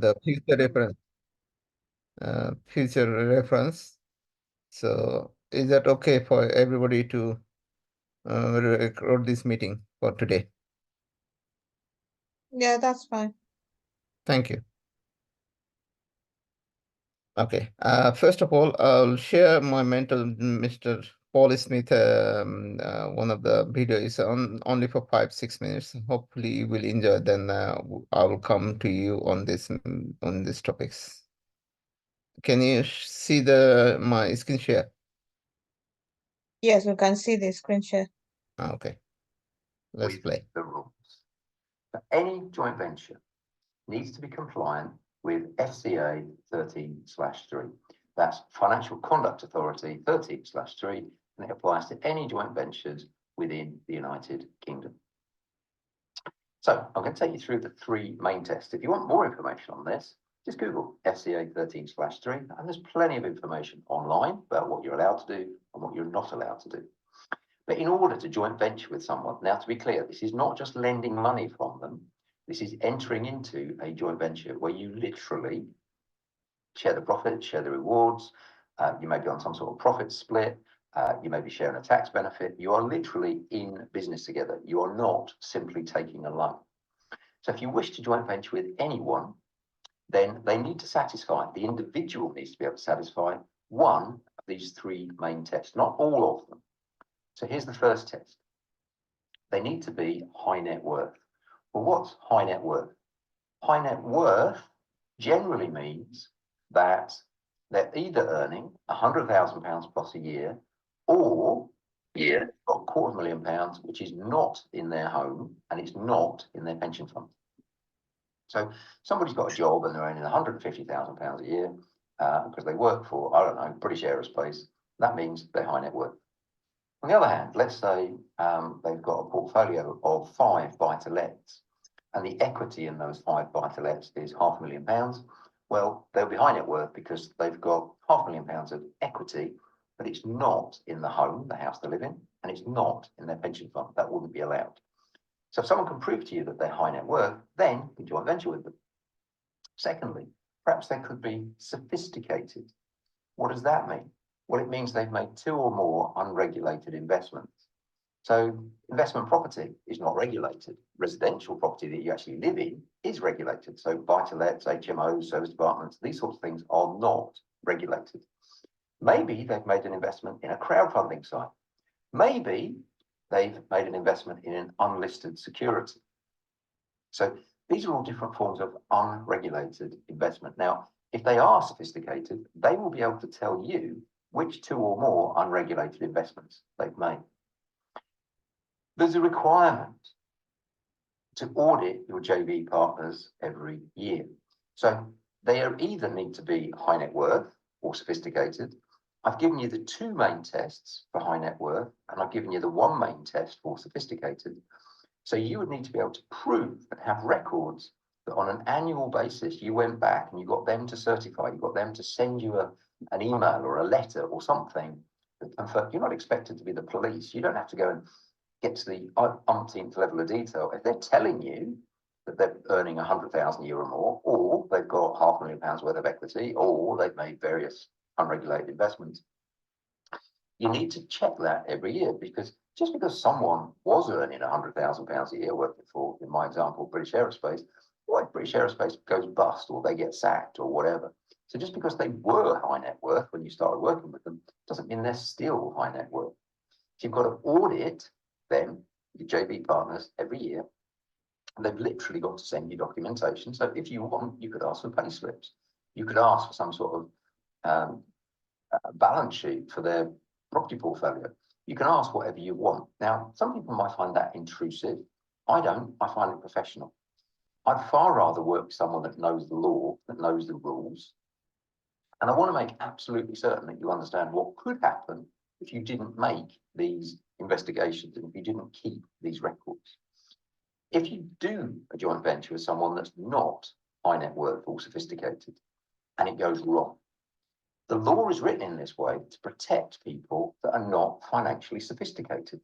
the future reference. So is that okay for everybody to record this meeting for today? Yeah, that's fine. Thank you. Okay. First of all, I'll share my mentor, Mr. Paul Smith. One of the videos on only for 5-6 minutes. Hopefully, you will enjoy. Then I will come to you on these topics. Can you see my screen share? Yes, we can see the screen share. Okay. Let's play. The rules for any joint venture needs to be compliant with FCA 13/3. That's Financial Conduct Authority 13/3, and it applies to any joint ventures within the United Kingdom. So I'm going to take you through the three main tests. If you want more information on this, just Google FCA 13/3, and there's plenty of information online about what you're allowed to do and what you're not allowed to do. But in order to joint venture with someone, now to be clear, this is not just lending money from them. This is entering into a joint venture where you literally share the profits, share the rewards. You may be on some sort of profit split. You may be sharing a tax benefit. You are literally in business together. You are not simply taking a loan. So if you wish to joint venture with anyone, then they need to satisfy, the individual needs to be able to satisfy one of these three main tests, not all of them. So here's the first test. They need to be high net worth. Well, what's high net worth? High net worth generally means that they're either earning £100,000 plus a year, or got £250,000, which is not in their home and it's not in their pension fund. So somebody's got a job and they're earning £150,000 a year because they work for, I don't know, British Aerospace. That means they're high net worth. On the other hand, let's say they've got a portfolio of 5 buy-to-lets, and the equity in those 5 buy-to-lets is £500,000. Well, they'll be high net worth because they've got £500,000 of equity, but it's not in the home, the house they live in, and it's not in their pension fund. That wouldn't be allowed. So if someone can prove to you that they're high net worth, then you can joint venture with them. Secondly, perhaps they could be sophisticated. What does that mean? Well, it means they've made 2 or more unregulated investments. So investment property is not regulated. Residential property that you actually live in is regulated. So buy-to-lets, HMOs, service departments, these sorts of things are not regulated. Maybe they've made an investment in a crowdfunding site. Maybe they've made an investment in an unlisted security. So these are all different forms of unregulated investment. Now, if they are sophisticated, they will be able to tell you which 2 or more unregulated investments they've made. There's a requirement to audit your JV partners every year. So they either need to be high net worth or sophisticated. I've given you the 2 main tests for high net worth, and I've given you the 1 main test for sophisticated. So you would need to be able to prove and have records that on an annual basis, you went back and you got them to certify, you got them to send you an email or a letter or something. You're not expected to be the police. You don't have to go and get to the umpteenth level of detail. If they're telling you that they're earning 100,000 a year or more, or they've got £500,000 worth of equity, or they've made various unregulated investments, you need to check that every year, because just because someone was earning £100,000 a year working for, in my example, British Aerospace, what if British Aerospace goes bust or they get sacked or whatever? So just because they were high net worth when you started working with them doesn't mean they're still high net worth. So you've got to audit them, your JV partners, every year. And they've literally got to send you documentation. So if you want, you could ask for pay slips. You could ask for some sort of balance sheet for their property portfolio. You can ask whatever you want. Now, some people might find that intrusive. I don't. I find it professional. I'd far rather work with someone that knows the law, that knows the rules. And I want to make absolutely certain that you understand what could happen if you didn't make these investigations and if you didn't keep these records. If you do a joint venture with someone that's not high net worth or sophisticated and it goes wrong, the law is written in this way to protect people that are not financially sophisticated.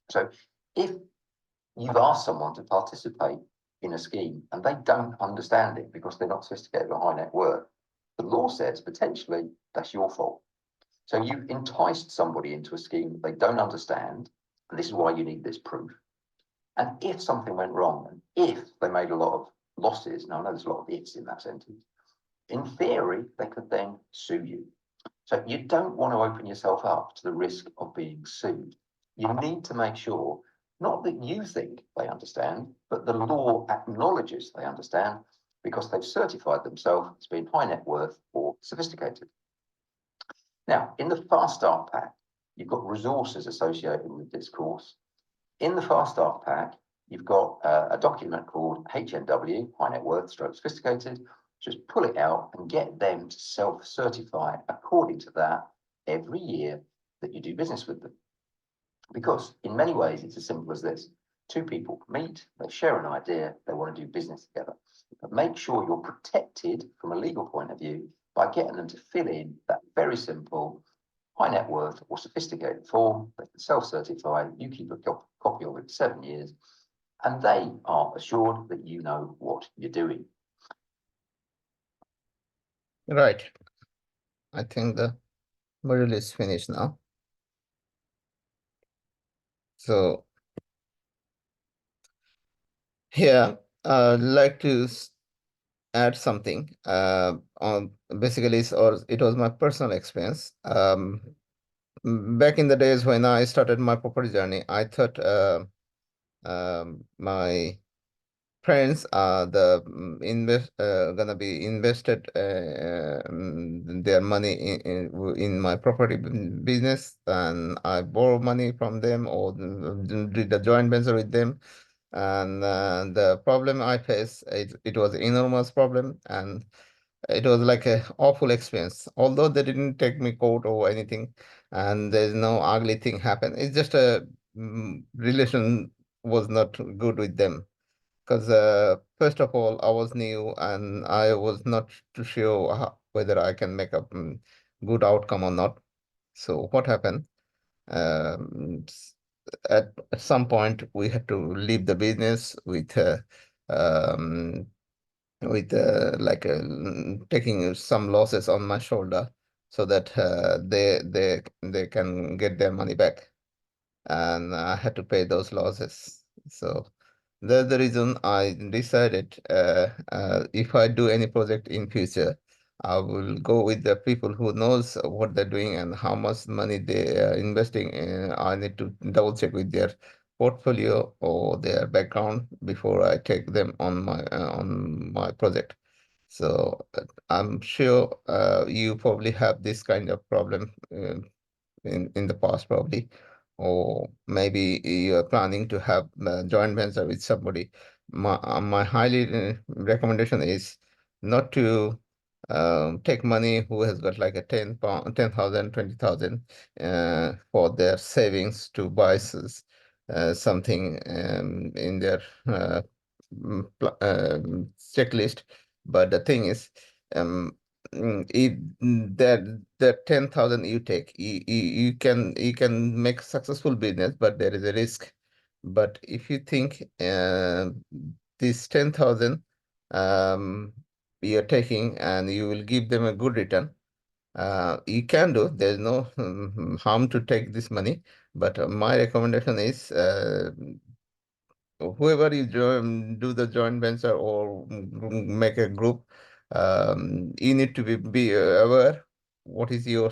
So if you've asked someone to participate in a scheme and they don't understand it because they're not sophisticated or high net worth, the law says potentially that's your fault. So you've enticed somebody into a scheme that they don't understand, and this is why you need this proof. And if something went wrong, and if they made a lot of losses, now I know there's a lot of ifs in that sentence, in theory, they could then sue you. So you don't want to open yourself up to the risk of being sued. You need to make sure, not that you think they understand, but the law acknowledges they understand because they've certified themselves as being high net worth or sophisticated. Now, in the Fast Start Pack, you've got resources associated with this course. In the Fast Start Pack, you've got a document called HNW, High Net Worth Stroke Sophisticated. Just pull it out and get them to self-certify according to that every year that you do business with them. Because in many ways, it's as simple as this. Two people meet, they share an idea, they want to do business together. But make sure you're protected from a legal point of view by getting them to fill in that very simple high net worth or sophisticated form. They can self-certify, you keep a copy of it 7 years, and they are assured that you know what you're doing. Right. I think the module is finished now. So here, I'd like to add something. On basically, it was my personal experience. Back in the days when I started my property journey, I thought my friends are gonna be invested their money in my property business, and I borrow money from them or did a joint venture with them. And the problem I faced, it was enormous problem, and it was like a awful experience. Although they didn't take me court or anything, and there's no ugly thing happen. It's just a relation was not good with them. Because first of all, I was new and I was not too sure whether I can make a good outcome or not. So what happened? Um, s- at some point, we had to leave the business um, like taking some losses on my shoulder, so that they can get their money back, and I had to pay those losses. So that's the reason I decided if I do any project in future, I will go with the people who knows what they're doing and how much money they are investing in. I need to double check with their portfolio or their background before I take them on my project. So I'm sure you probably have this kind of problem in the past probably, or maybe you are planning to have a joint venture with somebody. My highly recommendation is not to take money who has got like a 10,000, 20,000 for their savings to buy something in their checklist. But the thing is, um, if that 10,000 you take, you can make successful business, but there is a risk. But if you think this 10,000 you're taking and you will give them a good return, you can do. There's no harm to take this money. But my recommendation is whoever you do the joint venture or make a group, you need to be aware what is your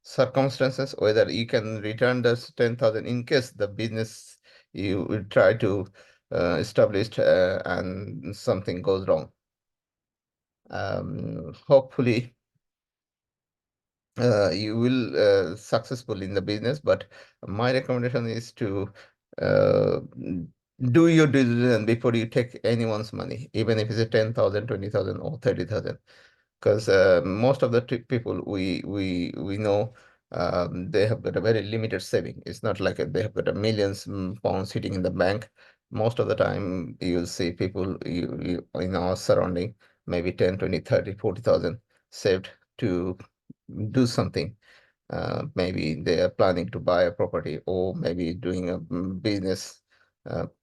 circumstances, whether you can return this 10,000 in case the business you will try to establish and something goes wrong. Hopefully you will successful in the business, but my recommendation is to uh, do your due diligence before you take anyone's money, even if it's a 10,000, 20,000 or 30,000. Because most of the people we know, they have got a very limited saving. It's not like they have got a millions pounds sitting in the bank. Most of the time you'll see people in our surrounding, maybe 10, 20, 30, 40,000 saved to do something. Maybe they are planning to buy a property or maybe doing a business,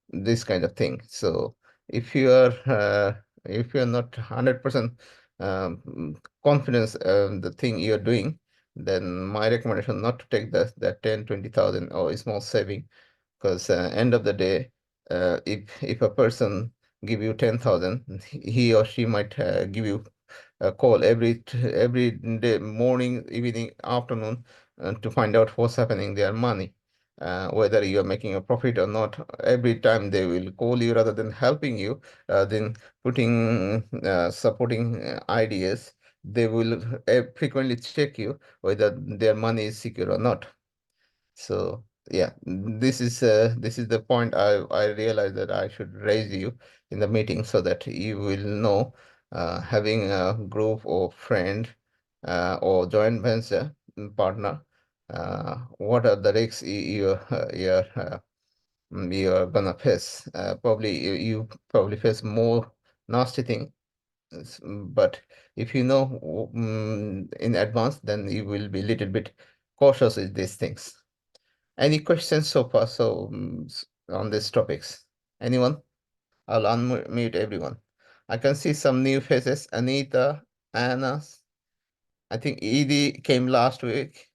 this kind of thing. So if you are not 100% confidence the thing you're doing, then my recommendation not to take that 10, 20,000 or small saving, because end of the day, if a person give you 10,000, he or she might give you a call every day, morning, evening, afternoon, to find out what's happening with their money, whether you are making a profit or not. Every time they will call you rather than helping you, then putting supporting ideas. They will frequently check you whether their money is secure or not. So yeah, this is the point I realized that I should raise you in the meeting so that you will know, having a group or friend or joint venture partner, what are the risks you're gonna face. Probably you probably face more nasty thing, but if you know in advance, then you will be little bit cautious with these things. Any questions so far? So on these topics, anyone? I'll unmute everyone. I can see some new faces. Anita, Anna. I think Edie came last week.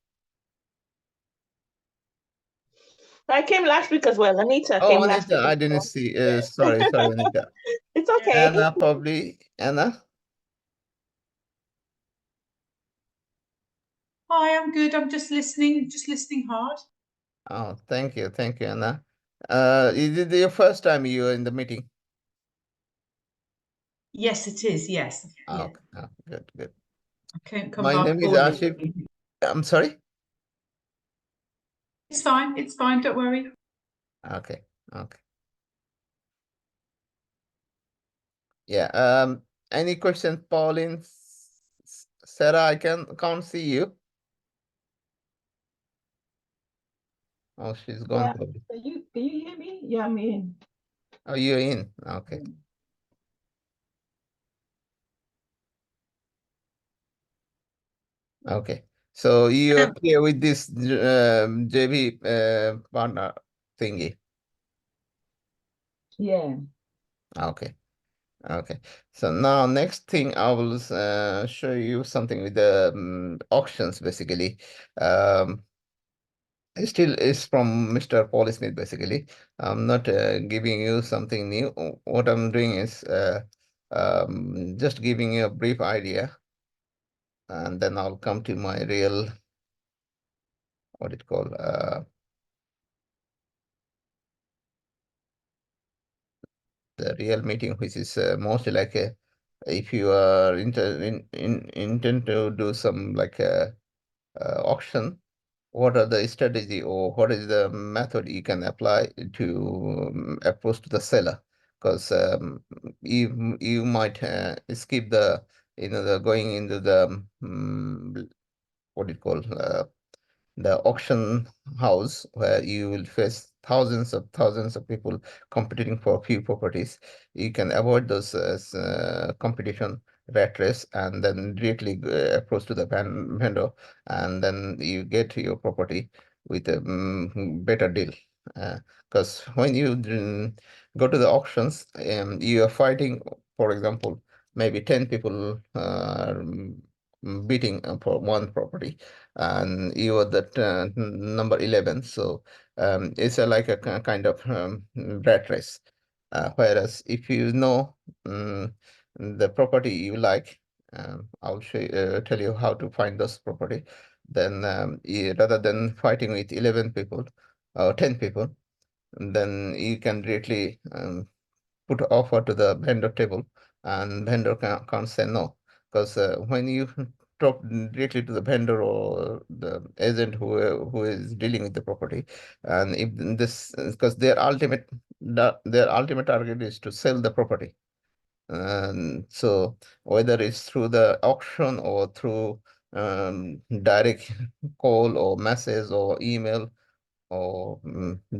I came last week as well. Anita Oh, came last Anita, week I as didn't well. see. Yeah. Sorry, Anita. It's okay. Anna, probably. Anna. Hi, I'm good. I'm just listening hard. Oh, thank you, Anna. Is it your first time you are in the meeting? Yes, it is. Yes. Ah, Yeah. okay. Ah, good, good. I can't come My half name is full. Ashif. I'm sorry. It's fine. It's fine. Don't worry. Okay, okay. Yeah. Any questions, Pauline? Sarah, I can't see you. Oh, she's gone. Yeah. Probably. Can you hear me? Yeah, I'm in. Oh, you're in. Okay. Okay. So you're clear with this JV partner thingy. Yeah. Okay. Okay. So now next thing I will show you something with the auctions basically. It still is from Mr. Paul Smith basically. I'm not giving you something new. What I'm doing is just giving you a brief idea, and then I'll come to my real, what it called, the real meeting, which is mostly like a, if you are intend to do some like a auction, what are the strategy or what is the method you can apply to approach to the seller? Because you might skip the, the going into the what do you call, the auction house, where you will face thousands of people competing for a few properties. You can avoid those competition rat race, and then directly approach to the vendor, and then you get your property with a better deal. Because when you go to the auctions, you are fighting, for example, maybe 10 people bidding for one property, and you are the number 11. So it's like a kind of rat race. Whereas if you know the property you like, I'll tell you how to find those property. Then rather than fighting with 11 people or 10 people, then you can directly put offer to the vendor table, and vendor can't say no. Because when you talk directly to the vendor or the agent who is dealing with the property, and if this, because their ultimate target is to sell the property. And so whether it's through the auction or through direct call or message or email or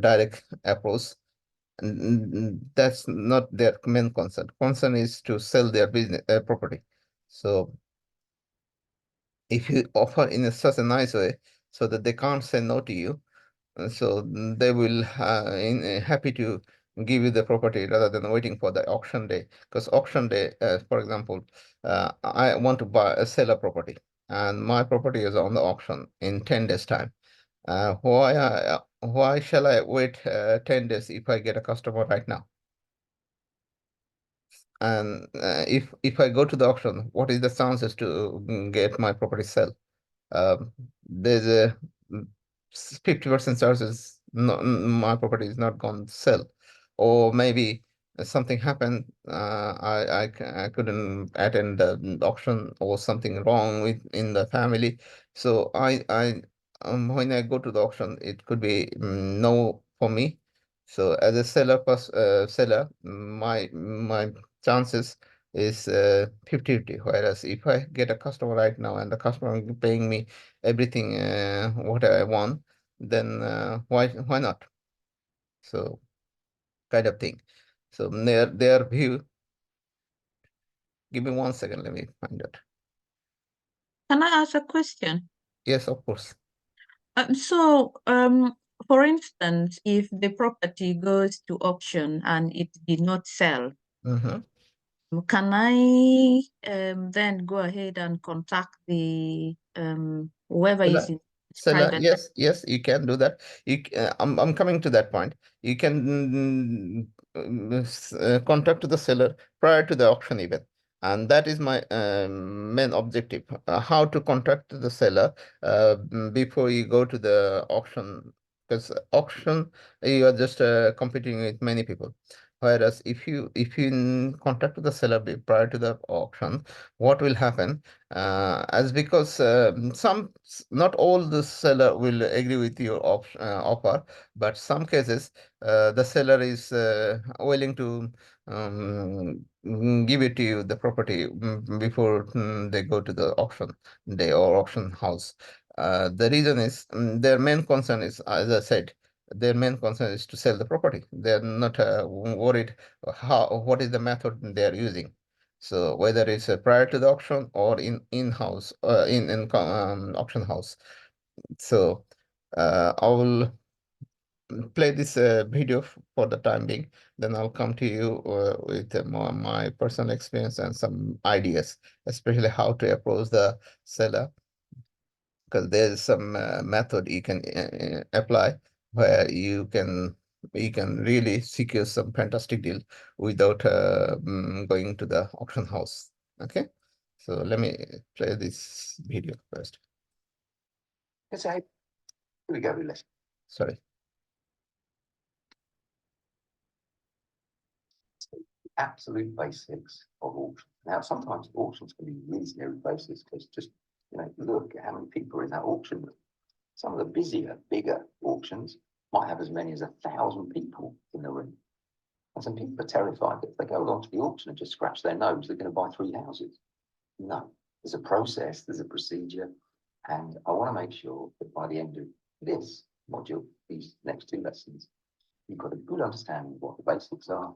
direct approach, that's not their main concern. Concern is to sell their business property. So if you offer in such a nice way so that they can't say no to you, so they will happy to give you the property rather than waiting for the auction day. Because auction day, for example, I want to sell a property, and my property is on the auction in 10 days time. Why shall I wait 10 days if I get a customer right now? And if I go to the auction, what is the chances to get my property sell? There's a 50% chances my property is not going to sell, or maybe something happened. I couldn't attend the auction, or something wrong with in the family. So when I go to the auction, it could be no for me. So as a seller, my chances is 50-50. Whereas if I get a customer right now and the customer paying me everything what I want, then why not? So kind of thing. So their view. Give me 1 second. Let me find it. Can I ask a question? Yes, of course. For instance, if the property goes to auction and it did not sell, Mhm. can I then go ahead and contact the whoever is Seller, in seller, private? yes, you can do that. I'm coming to that point. You can contact the seller prior to the auction event, and that is my main objective. How to contact the seller before you go to the auction, because auction you are just competing with many people. Whereas if you contact the seller prior to the auction, what will happen? As because not all the seller will agree with your offer, but some cases the seller is willing to give it to you the property before they go to the auction day or auction house. The reason is their main concern is, as I said, their main concern is to sell the property. They're not worried what is the method they're using. So whether it's prior to the auction or in-house, auction house. So I will play this video for the time being. Then I'll come to you with more my personal experience and some ideas, especially how to approach the seller, because there's some method you can apply where you can really secure some fantastic deal without going to the auction house. Okay, so let me play this video first. So here we go, let's Sorry. absolute basics of auction. Now, sometimes auctions can be reasonably basics because just, look at how many people are in that auction room. Some of the busier, bigger auctions might have as many as 1,000 people in the room. And some people are terrified that if they go along to the auction and just scratch their nose, they're going to buy 3 houses. No, there's a process, there's a procedure. And I want to make sure that by the end of this module, these next 2 lessons, you've got a good understanding of what the basics are,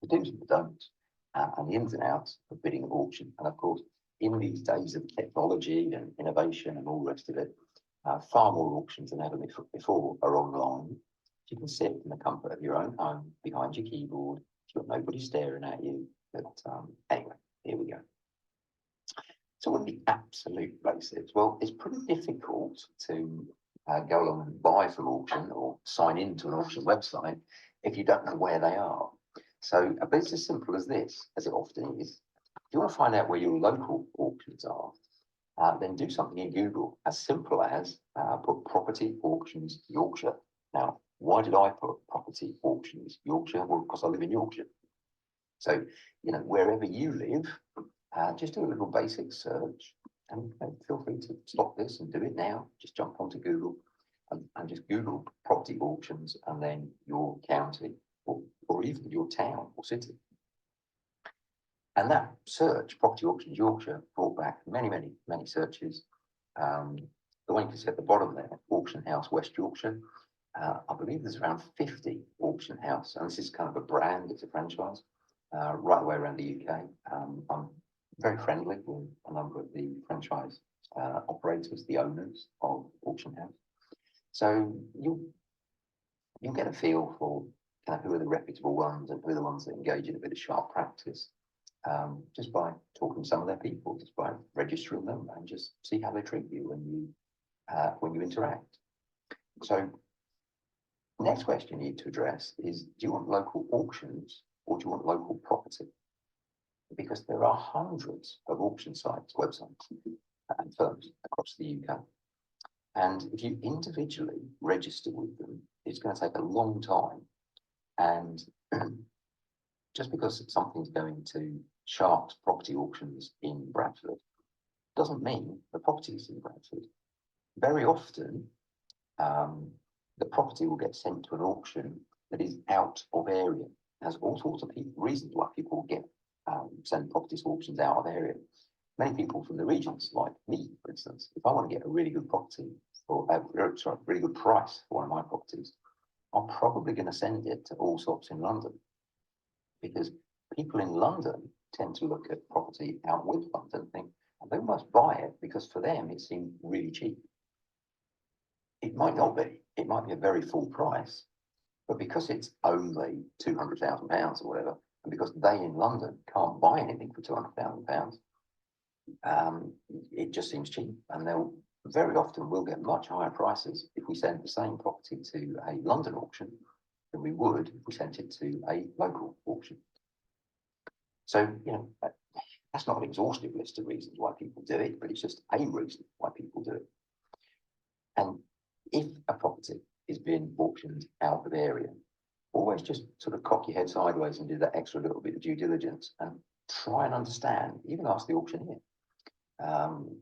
the do's and the don'ts, and the ins and outs of bidding at auction. And of course, in these days of technology and innovation and all the rest of it, far more auctions than ever before are online. You can sit in the comfort of your own home behind your keyboard. You've got nobody staring at you. But anyway, here we go. So what are the absolute basics? Well, it's pretty difficult to go along and buy from auction or sign into an auction website if you don't know where they are. So but it's as simple as this, as it often is. If you want to find out where your local auctions are, then do something in Google as simple as put property auctions Yorkshire. Now, why did I put property auctions Yorkshire? Well, because I live in Yorkshire. So, wherever you live, just do a little basic search, and feel free to stop this and do it now. Just jump onto Google and just Google property auctions and then your county or even your town or city. And that search, property auctions Yorkshire, brought back many, many, many searches. The one you can see at the bottom there, Auction House West Yorkshire. I believe there's around 50 auction house, and this is kind of a brand, it's a franchise, right the way around the UK. I'm very friendly with a number of the franchise operators, the owners of Auction House. So you'll get a feel for who are the reputable ones and who are the ones that engage in a bit of sharp practice, just by talking to some of their people, just by registering them and just see how they treat you when you interact. So next question you need to address is, do you want local auctions or do you want local property? Because there are hundreds of auction sites, websites and firms across the UK. And if you individually register with them, it's going to take a long time. And just because something's going to Sharks property auctions in Bradford doesn't mean the property is in Bradford. Very often, the property will get sent to an auction that is out of area. There's all sorts of reasons why people get send property to auctions out of area. Many people from the regions, like me, for instance, if I want to get a really good property for really good price for one of my properties, I'm probably going to send it to Allsops in London, because people in London tend to look at property out with London and think, and they almost buy it because for them it seemed really cheap. It might not be. It might be a very full price, but because it's only £200,000 or whatever, and because they in London can't buy anything for £200,000, it just seems cheap, and they'll very often will get much higher prices if we send the same property to a London auction than we would if we sent it to a local auction. So, that's not an exhaustive list of reasons why people do it, but it's just a reason why people do it. And if a property is being auctioned out of area, always just sort of cock your head sideways and do that extra little bit of due diligence and try and understand, even ask the auctioneer.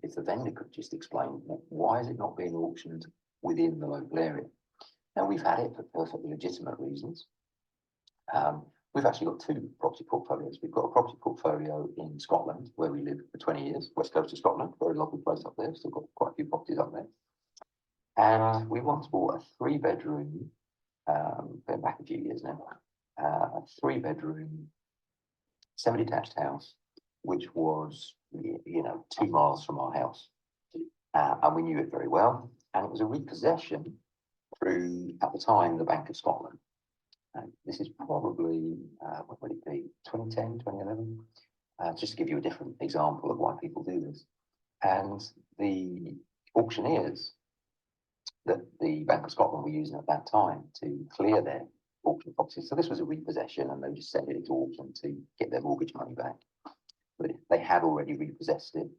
If the vendor could just explain, why is it not being auctioned within the local area? Now, we've had it for perfectly legitimate reasons. We've actually got two property portfolios. We've got a property portfolio in Scotland, where we lived for 20 years, west coast of Scotland, very lovely place up there, still got quite a few properties up there. And we once bought a 3-bedroom, going back a few years now, a 3-bedroom, semi-detached house, which was, 2 miles from our house. And we knew it very well. And it was a repossession through, at the time, the Bank of Scotland. And this is probably, what would it be, 2010, 2011? Just to give you a different example of why people do this. And the auctioneers that the Bank of Scotland were using at that time to clear their auction properties. So this was a repossession, and they just sent it to auction to get their mortgage money back. But they had already repossessed it,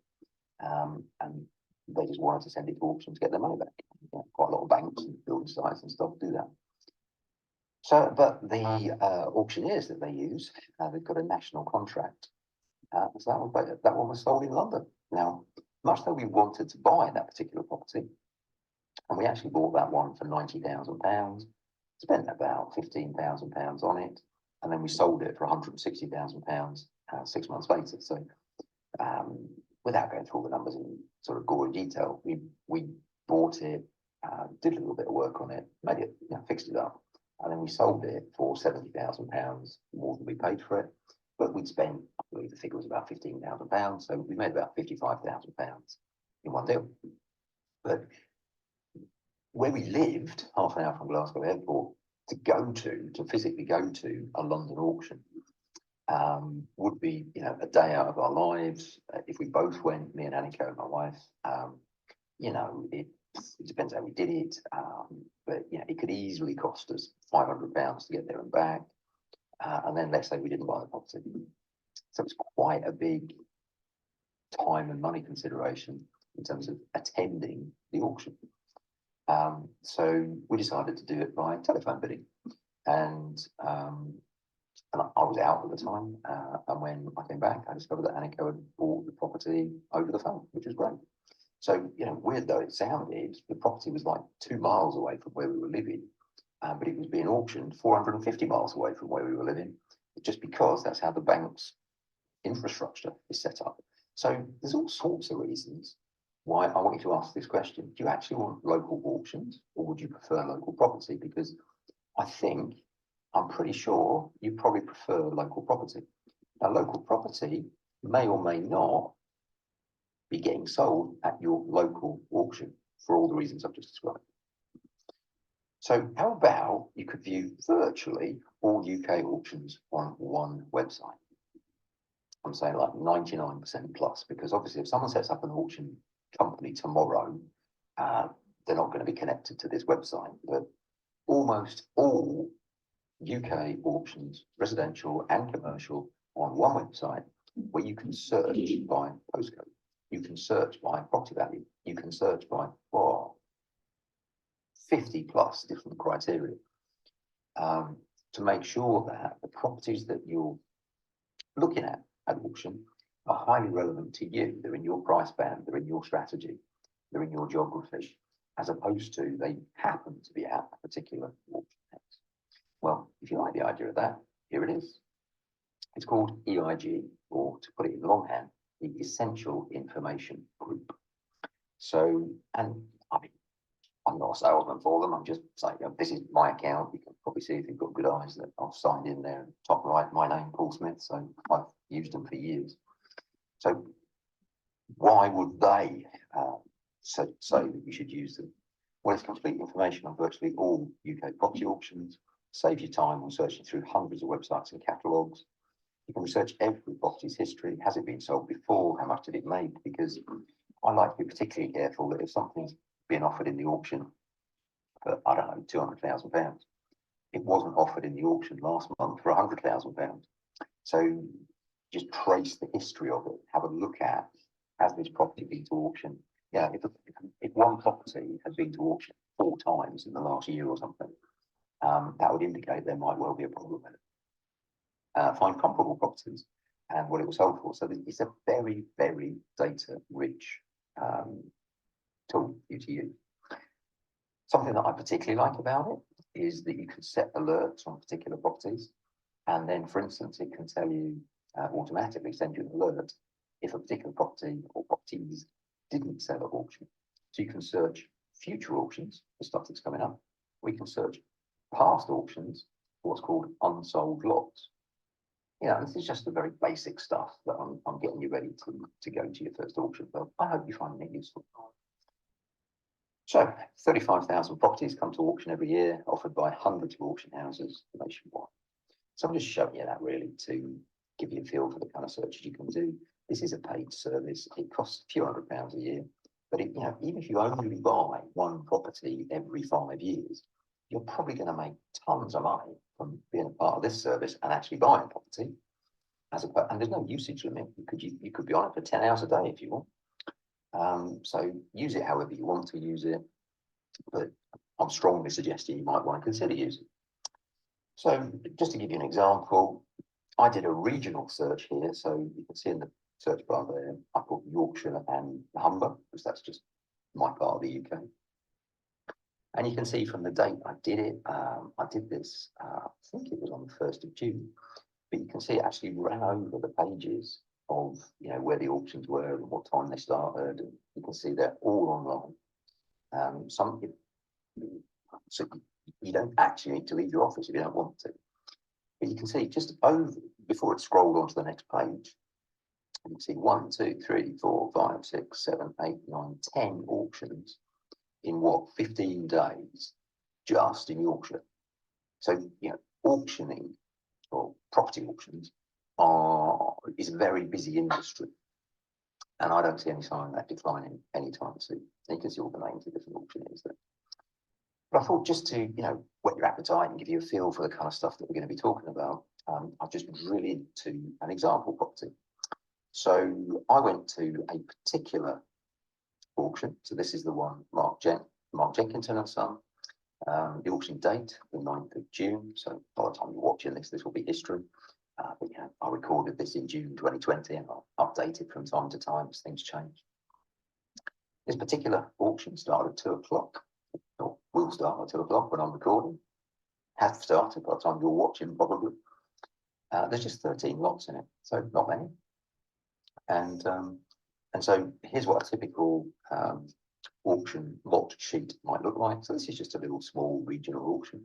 and they just wanted to send it to auction to get their money back. Quite a lot of banks and building sites and stuff do that. So, but the auctioneers that they use, they've got a national contract. So that one was sold in London. Now, much though we wanted to buy that particular property, and we actually bought that one for £90,000, spent about £15,000 on it, and then we sold it for £160,000 6 months later. So, without going through all the numbers in sort of gory detail, we bought it, did a little bit of work on it, made it, fixed it up, and then we sold it for £70,000 more than we paid for it. But we'd spent, I believe the figure was about £15,000, so we made about £55,000 in one deal. But where we lived, half an hour from Glasgow Airport, to physically go to a London auction would be, a day out of our lives. If we both went, me and Annika and my wife, it depends how we did it, but it could easily cost us £500 to get there and back. And then let's say we didn't buy the property. So it's quite a big time and money consideration in terms of attending the auction. So we decided to do it by telephone bidding, and I was out at the time, and when I came back, I discovered that Annika had bought the property over the phone, which was great. So, weird though it sounded, the property was like 2 miles away from where we were living, but it was being auctioned 450 miles away from where we were living, just because that's how the bank's infrastructure is set up. So there's all sorts of reasons why I want you to ask this question. Do you actually want local auctions, or would you prefer local property? Because I'm pretty sure you probably prefer local property. Now, local property may or may not be getting sold at your local auction for all the reasons I've just described. So how about you could view virtually all UK auctions on one website? I'm saying like 99% plus, because obviously if someone sets up an auction company tomorrow, they're not going to be connected to this website. But almost all UK auctions, residential and commercial, on one website where you can search by postcode, you can search by property value, you can search by 50 plus different criteria, to make sure that the properties that you're looking at auction are highly relevant to you. They're in your price band, they're in your strategy, they're in your geography, as opposed to they happen to be at a particular auction house. Well, if you like the idea of that, here it is. It's called EIG, or to put it in longhand, the Essential Information Group. So, and I mean, I'm not a salesman for them. I'm just saying, you know, this is my account. You can probably see if you've got good eyes that I've signed in there. Top right, my name, Paul Smith. So I've used them for years. So why would they say that you should use them? Well, it's complete information on virtually all UK property auctions. Saves you time when searching through hundreds of websites and catalogues. You can research every property's history. Has it been sold before? How much did it make? Because I like to be particularly careful that if something's being offered in the auction for, I don't know, £200,000, it wasn't offered in the auction last month for £100,000. So just trace the history of it. Have a look at, has this property been to auction? Yeah, if one property has been to auction 4 times in the last year or something, that would indicate there might well be a problem with it. Find comparable properties and what it was sold for. So it's a very, very data-rich tool for you to use. Something that I particularly like about it is that you can set alerts on particular properties, and then, for instance, it can tell you automatically send you an alert if a particular property or properties didn't sell at auction. So you can search future auctions for stuff that's coming up. We can search past auctions for what's called unsold lots. You know, this is just the very basic stuff that I'm getting you ready to go to your first auction. But I hope you find it useful. So 35,000 properties come to auction every year, offered by hundreds of auction houses nationwide. So I'm just showing you that really to give you a feel for the kind of searches you can do. This is a paid service. It costs a few £100 a year, but it, you know, even if you only buy one property every 5 years, you're probably going to make tons of money from being a part of this service and actually buying property. And there's no usage limit. You could be on it for 10 hours a day if you want. So use it however you want to use it, but I'm strongly suggesting you might want to consider using it. So just to give you an example, I did a regional search here. So you can see in the search bar there, I put Yorkshire and Humber, because that's just my part of the UK. And you can see from the date I did it, I did this, I think it was on the 1st of June, but you can see it actually ran over the pages of, you know, where the auctions were and what time they started. And you can see they're all online. So you don't actually need to leave your office if you don't want to. But you can see just over, before it scrolled on to the next page, you can see 1, 2, 3, 4, 5, 6, 7, 8, 9, 10 auctions in what, 15 days, just in Yorkshire. So, you know, auctioning or property auctions is a very busy industry. And I don't see any sign of that declining anytime soon. You can see all the names of different auctioneers there. But I thought just to, you know, whet your appetite and give you a feel for the kind of stuff that we're going to be talking about, I'll just drill into an example property. So I went to a particular auction. So this is the one Mark Jenkinson and Son. The auction date, the 9th of June. So by the time you're watching this, this will be history. But yeah, I recorded this in June 2020 and I'll update it from time to time as things change. This particular auction started at 2 o'clock, or will start at 2 o'clock when I'm recording. Has started by the time you're watching, probably. There's just 13 lots in it, so not many. And so here's what a typical auction lot sheet might look like. So this is just a little small regional auction.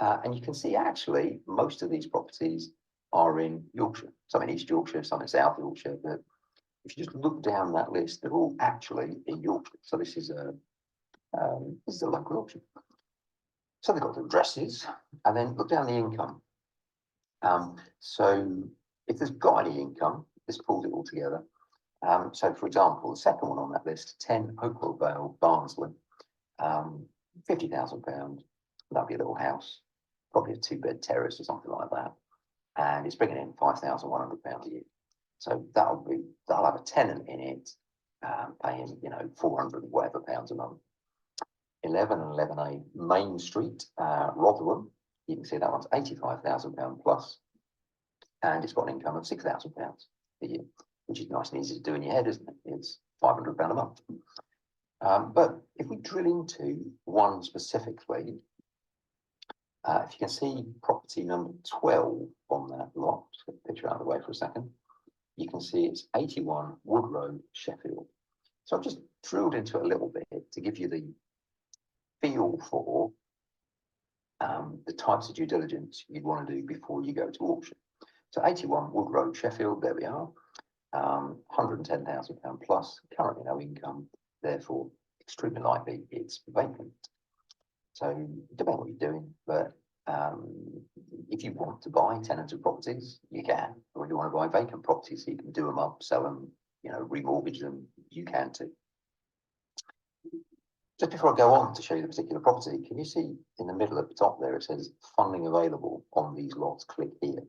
And you can see actually most of these properties are in Yorkshire, some in East Yorkshire, some in South Yorkshire. But if you just look down that list, they're all actually in Yorkshire. So this is a local auction. So they've got the addresses, and then look down the income. So if there's got any income, this pulls it all together. So for example, the second one on that list, 10 Hopewell Vale, Barnsley, £50,000. That'd be a little house, probably a 2-bed terrace or something like that. And it's bringing in £5,100 a year. So that'll have a tenant in it, paying, 400 and whatever pounds a month. 11 and 11A Main Street, Rotherham. You can see that one's £85,000 plus, and it's got an income of £6,000 a year, which is nice and easy to do in your head, isn't it? It's £500 a month. But if we drill into one specifically, if you can see property number 12 on that lot, just get the picture out of the way for a second, you can see it's 81 Wood Road, Sheffield. So I've just drilled into it a little bit to give you the feel for the types of due diligence you'd want to do before you go to auction. So 81 Wood Road, Sheffield, there we are. £110,000 plus, currently no income, therefore extremely likely it's vacant. So depending on what you're doing, but if you want to buy tenanted properties, you can. Or if you want to buy vacant properties, so you can do them up, sell them, remortgage them, you can too. Just before I go on to show you the particular property, can you see in the middle at the top there, it says funding available on these lots, click here.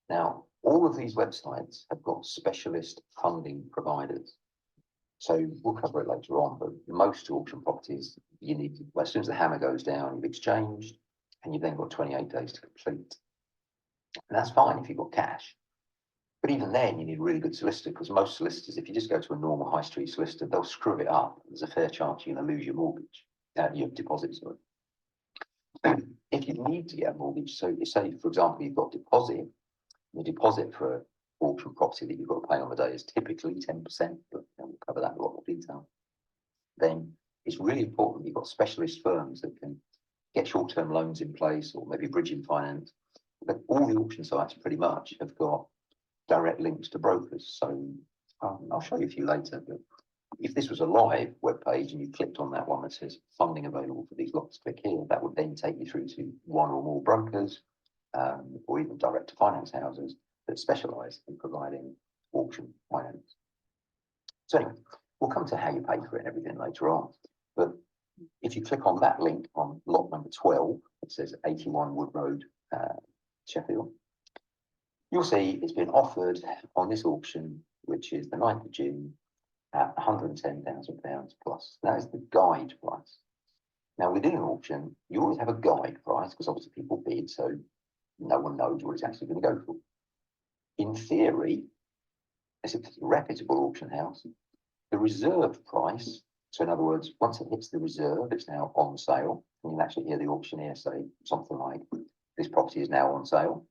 Now, all of these websites have got specialist funding providers. So we'll cover it later on, but most auction properties, you need, well, as soon as the hammer goes down, you've exchanged, and you've then got 28 days to complete. And that's fine if you've got cash. But even then, you need a really good solicitor, because most solicitors, if you just go to a normal high street solicitor, they'll screw it up. There's a fair chance you're going to lose your mortgage, your deposit, sorry. If you need to get a mortgage, so say, for example, you've got deposit, the deposit for an auction property that you've got to pay on the day is typically 10%, but we'll cover that in a lot more detail. Then it's really important you've got specialist firms that can get short-term loans in place, or maybe bridging finance. But all the auction sites pretty much have got direct links to brokers. So I'll show you a few later, but if this was a live web page and you clicked on that one that says funding available for these lots, click here, that would then take you through to one or more brokers, or even direct to finance houses that specialize in providing auction finance. So anyway, we'll come to how you pay for it and everything later on. But if you click on that link on lot number 12, it says 81 Wood Road, Sheffield, you'll see it's been offered on this auction, which is the 9th of June, at £110,000 plus. That is the guide price. Now, within an auction, you always have a guide price, because obviously people bid, so no one knows what it's actually going to go for. In theory, it's a reputable auction house. The reserve price, so in other words, once it hits the reserve, it's now on sale. And you'll actually hear the auctioneer say something like, this property is now on sale,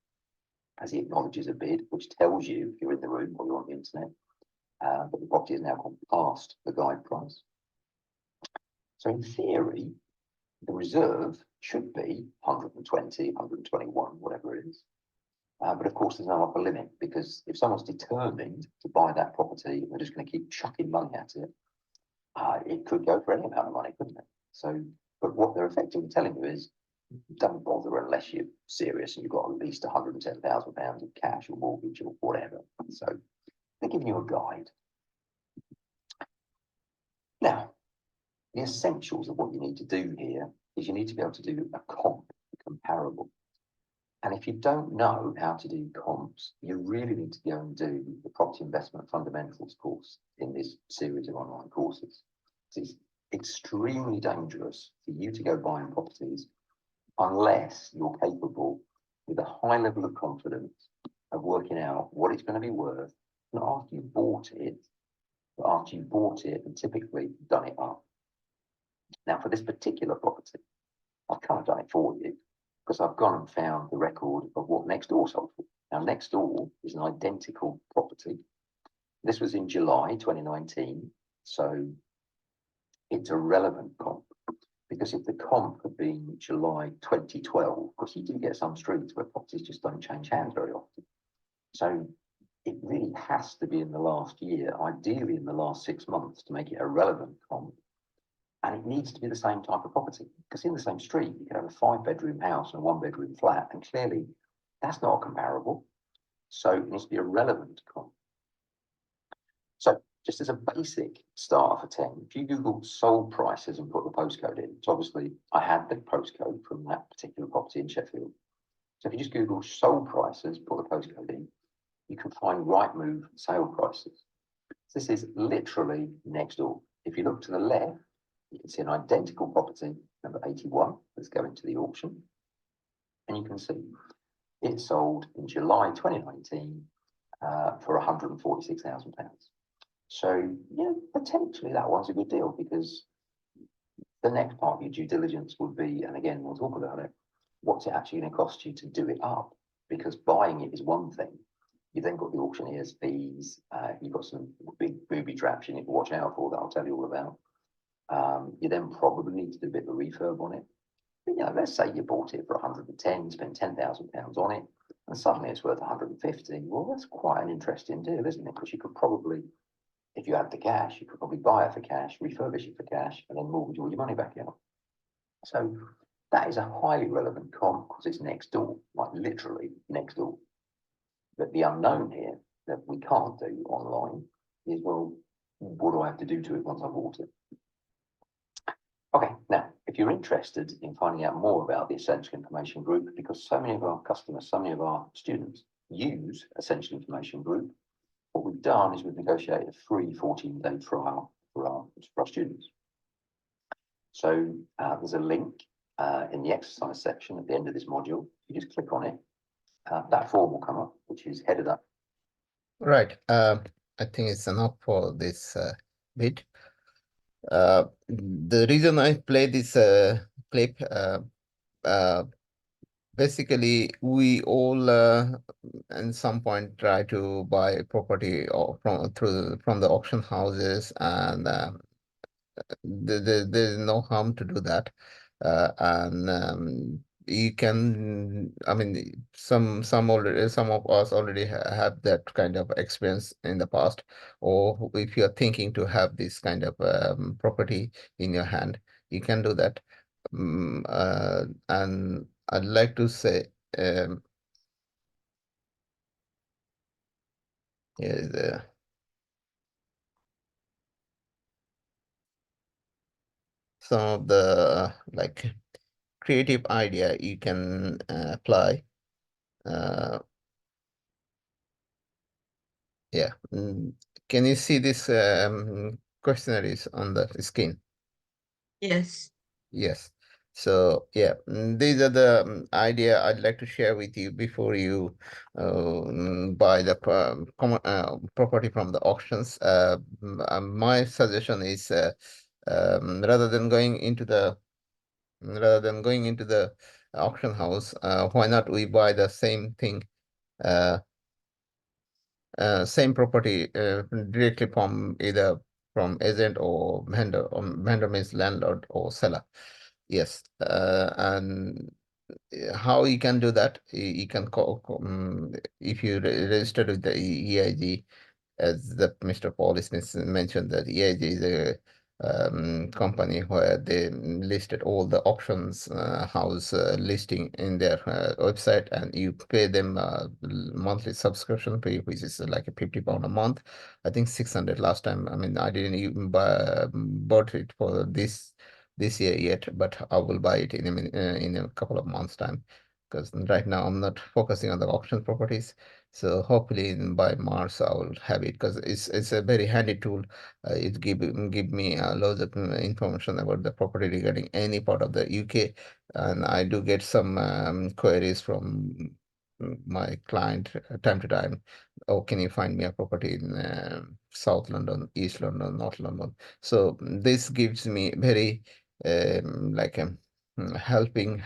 as he acknowledges a bid, which tells you, if you're in the room or you're on the internet, that the property is now gone past the guide price. So in theory, the reserve should be 120, 121, whatever it is. But of course, there's no upper limit, because if someone's determined to buy that property, they're just going to keep chucking money at it. It could go for any amount of money, couldn't it? So, but what they're effectively telling you is, don't bother unless you're serious and you've got at least £110,000 of cash or mortgage or whatever. So they're giving you a guide. Now, the essentials of what you need to do here is you need to be able to do a comp, a comparable. And if you don't know how to do comps, you really need to go and do the Property Investment Fundamentals course in this series of online courses. It's extremely dangerous for you to go buying properties unless you're capable, with a high level of confidence, of working out what it's going to be worth, not after you've bought it, but after you've bought it and typically done it up. Now, for this particular property, I've kind of done it for you, because I've gone and found the record of what Next Door sold for. Now, Next Door is an identical property. This was in July 2019, so it's a relevant comp. Because if the comp had been July 2012, because you do get some streets where properties just don't change hands very often. So it really has to be in the last year, ideally in the last 6 months, to make it a relevant comp. And it needs to be the same type of property, because in the same street, you can have a 5-bedroom house and a 1-bedroom flat, and clearly that's not comparable. So it needs to be a relevant comp. So just as a basic starter for 10, if you Google sold prices and put the postcode in, so obviously I had the postcode from that particular property in Sheffield. So if you just Google sold prices, put the postcode in, you can find Rightmove sale prices. This is literally next door. If you look to the left, you can see an identical property, number 81, that's going to the auction. And you can see it sold in July 2019 for £146,000. So, potentially that one's a good deal, because the next part of your due diligence would be, and again, we'll talk about it, what's it actually going to cost you to do it up? Because buying it is one thing. You've then got the auctioneer's fees. You've got some big booby traps you need to watch out for that I'll tell you all about. You then probably need to do a bit of a refurb on it. But, let's say you bought it for 110, spent £10,000 on it, and suddenly it's worth 150. Well, that's quite an interesting deal, isn't it? Because you could probably, if you had the cash, you could probably buy it for cash, refurbish it for cash, and then mortgage all your money back out. So that is a highly relevant comp because it's next door, like literally next door. But the unknown here that we can't do online is, well, what do I have to do to it once I've bought it? Okay, now, if you're interested in finding out more about the Essential Information Group, because so many of our customers, so many of our students use Essential Information Group, what we've done is we've negotiated a free 14-day trial for our students. So there's a link in the exercise section at the end of this module. You just click on it. That form will come up, which is headed up. Right. I think it's enough for this bit. The reason I play this clip, basically, we all at some point try to buy property or from the auction houses, and there's no harm to do that. And you can, I mean, some of us already have that kind of experience in the past, or if you're thinking to have this kind of property in your hand, you can do that. And I'd like to say, is some of the like creative idea you can apply. Yeah. Can you see this questionnaires on the screen? Yes. Yes. So yeah, these are the idea I'd like to share with you before you buy the property from the auctions. My suggestion is rather than going into the auction house, why not we buy the same thing, same property directly from either from agent or vendor. Vendor means landlord or seller. Yes, and how you can do that? You can call if you registered with the EIG, as the Mr. Paul Smith mentioned, that EIG is a company where they listed all the auctions house listing in their website, and you pay them monthly subscription fee, which is like a £50 a month. I think 600 last time. I mean, I didn't even bought it for this year yet, but I will buy it in a couple of months time, because right now I'm not focusing on the auction properties. So hopefully by March I will have it, because it's a very handy tool. It give me loads of information about the property regarding any part of the UK, and I do get some queries from my client time to time. Oh, can you find me a property in South London, East London, North London? So this gives me very like a helping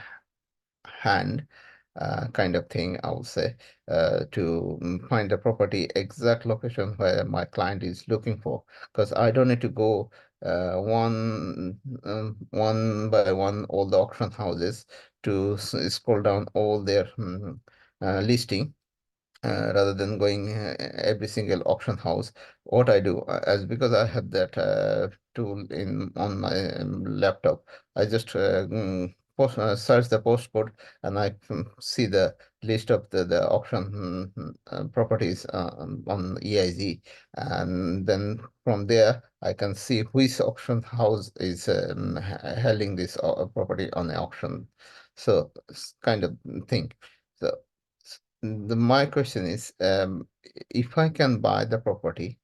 hand kind of thing, I would say, to find the property exact location where my client is looking for, because I don't need to go one by one all the auction houses to scroll down all their listing. rather than going every single auction house. What I do, as because I have that tool in on my laptop, I just search the postcode, and I see the list of the auction properties on EIZ, and then from there I can see which auction house is holding this property on the auction. So it's kind of thing. So my question is, if I can buy the property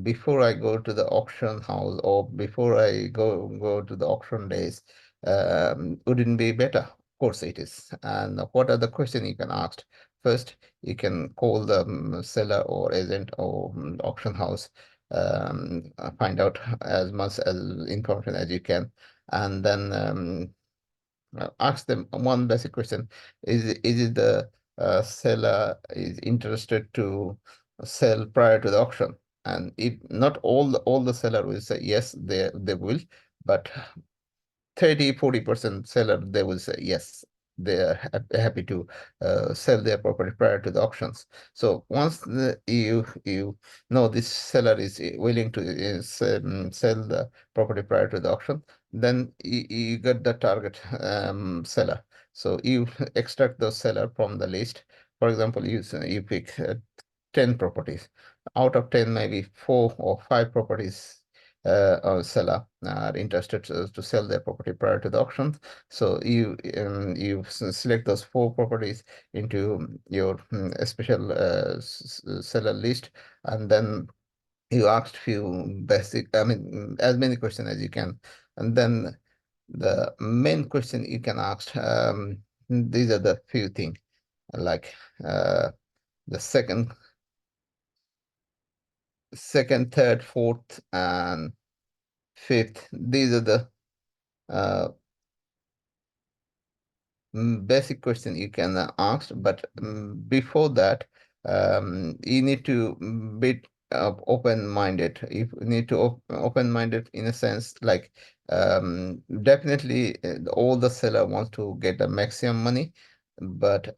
before I go to the auction house or before I go to the auction days, wouldn't be better? Of course it is. And what are the question you can ask? First, you can call the seller or agent or auction house, find out as much as information as you can, and then ask them one basic question: is it the seller is interested to sell prior to the auction? And if not, all the seller will say yes, they will, but 30-40% seller, they will say yes, they are happy to sell their property prior to the auctions. So once you know this seller is willing to sell the property prior to the auction, then you get the target seller. So you extract the seller from the list. For example, you pick 10 properties. Out of 10, maybe 4 or 5 properties seller are interested to sell their property prior to the auction. So you select those 4 properties into your special seller list, and then you asked few basic, I mean, as many questions as you can, and then the main question you can ask, these are the few things, like the second, third, fourth, and fifth. These are the uh, basic question you can ask, but before that, you need to be open-minded. You need to open-minded in a sense, like definitely all the seller wants to get the maximum money, but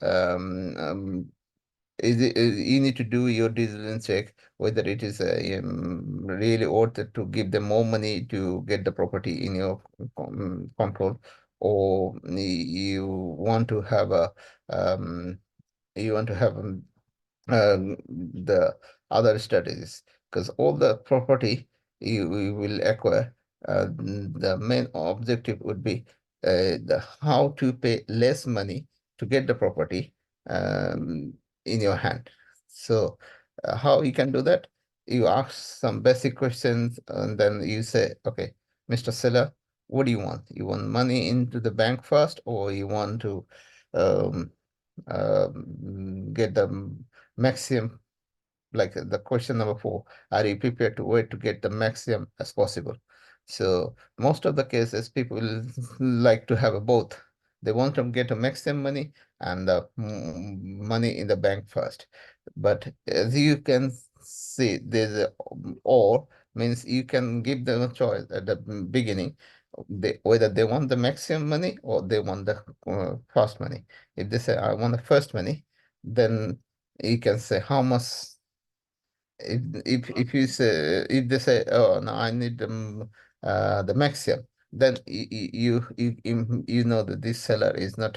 you need to do your diligence check whether it is really worth it to give them more money to get the property in your control, or you want to have a you want to have the other strategies, because all the property you will acquire, the main objective would be the how to pay less money to get the property in your hand. So how you can do that? You ask some basic questions, and then you say, okay, Mr. Seller, what do you want? You want money into the bank first, or you want to um, get the maximum, like the question number 4, are you prepared to wait to get the maximum as possible? So most of the cases, people like to have a both. They want to get a maximum money and the money in the bank first. But as you can see, there's a or, means you can give them a choice at the beginning, whether they want the maximum money or they want the fast money. If they say, I want the first money, then you can say how much. If you say, if they say, oh no, I need the maximum, then you know that this seller is not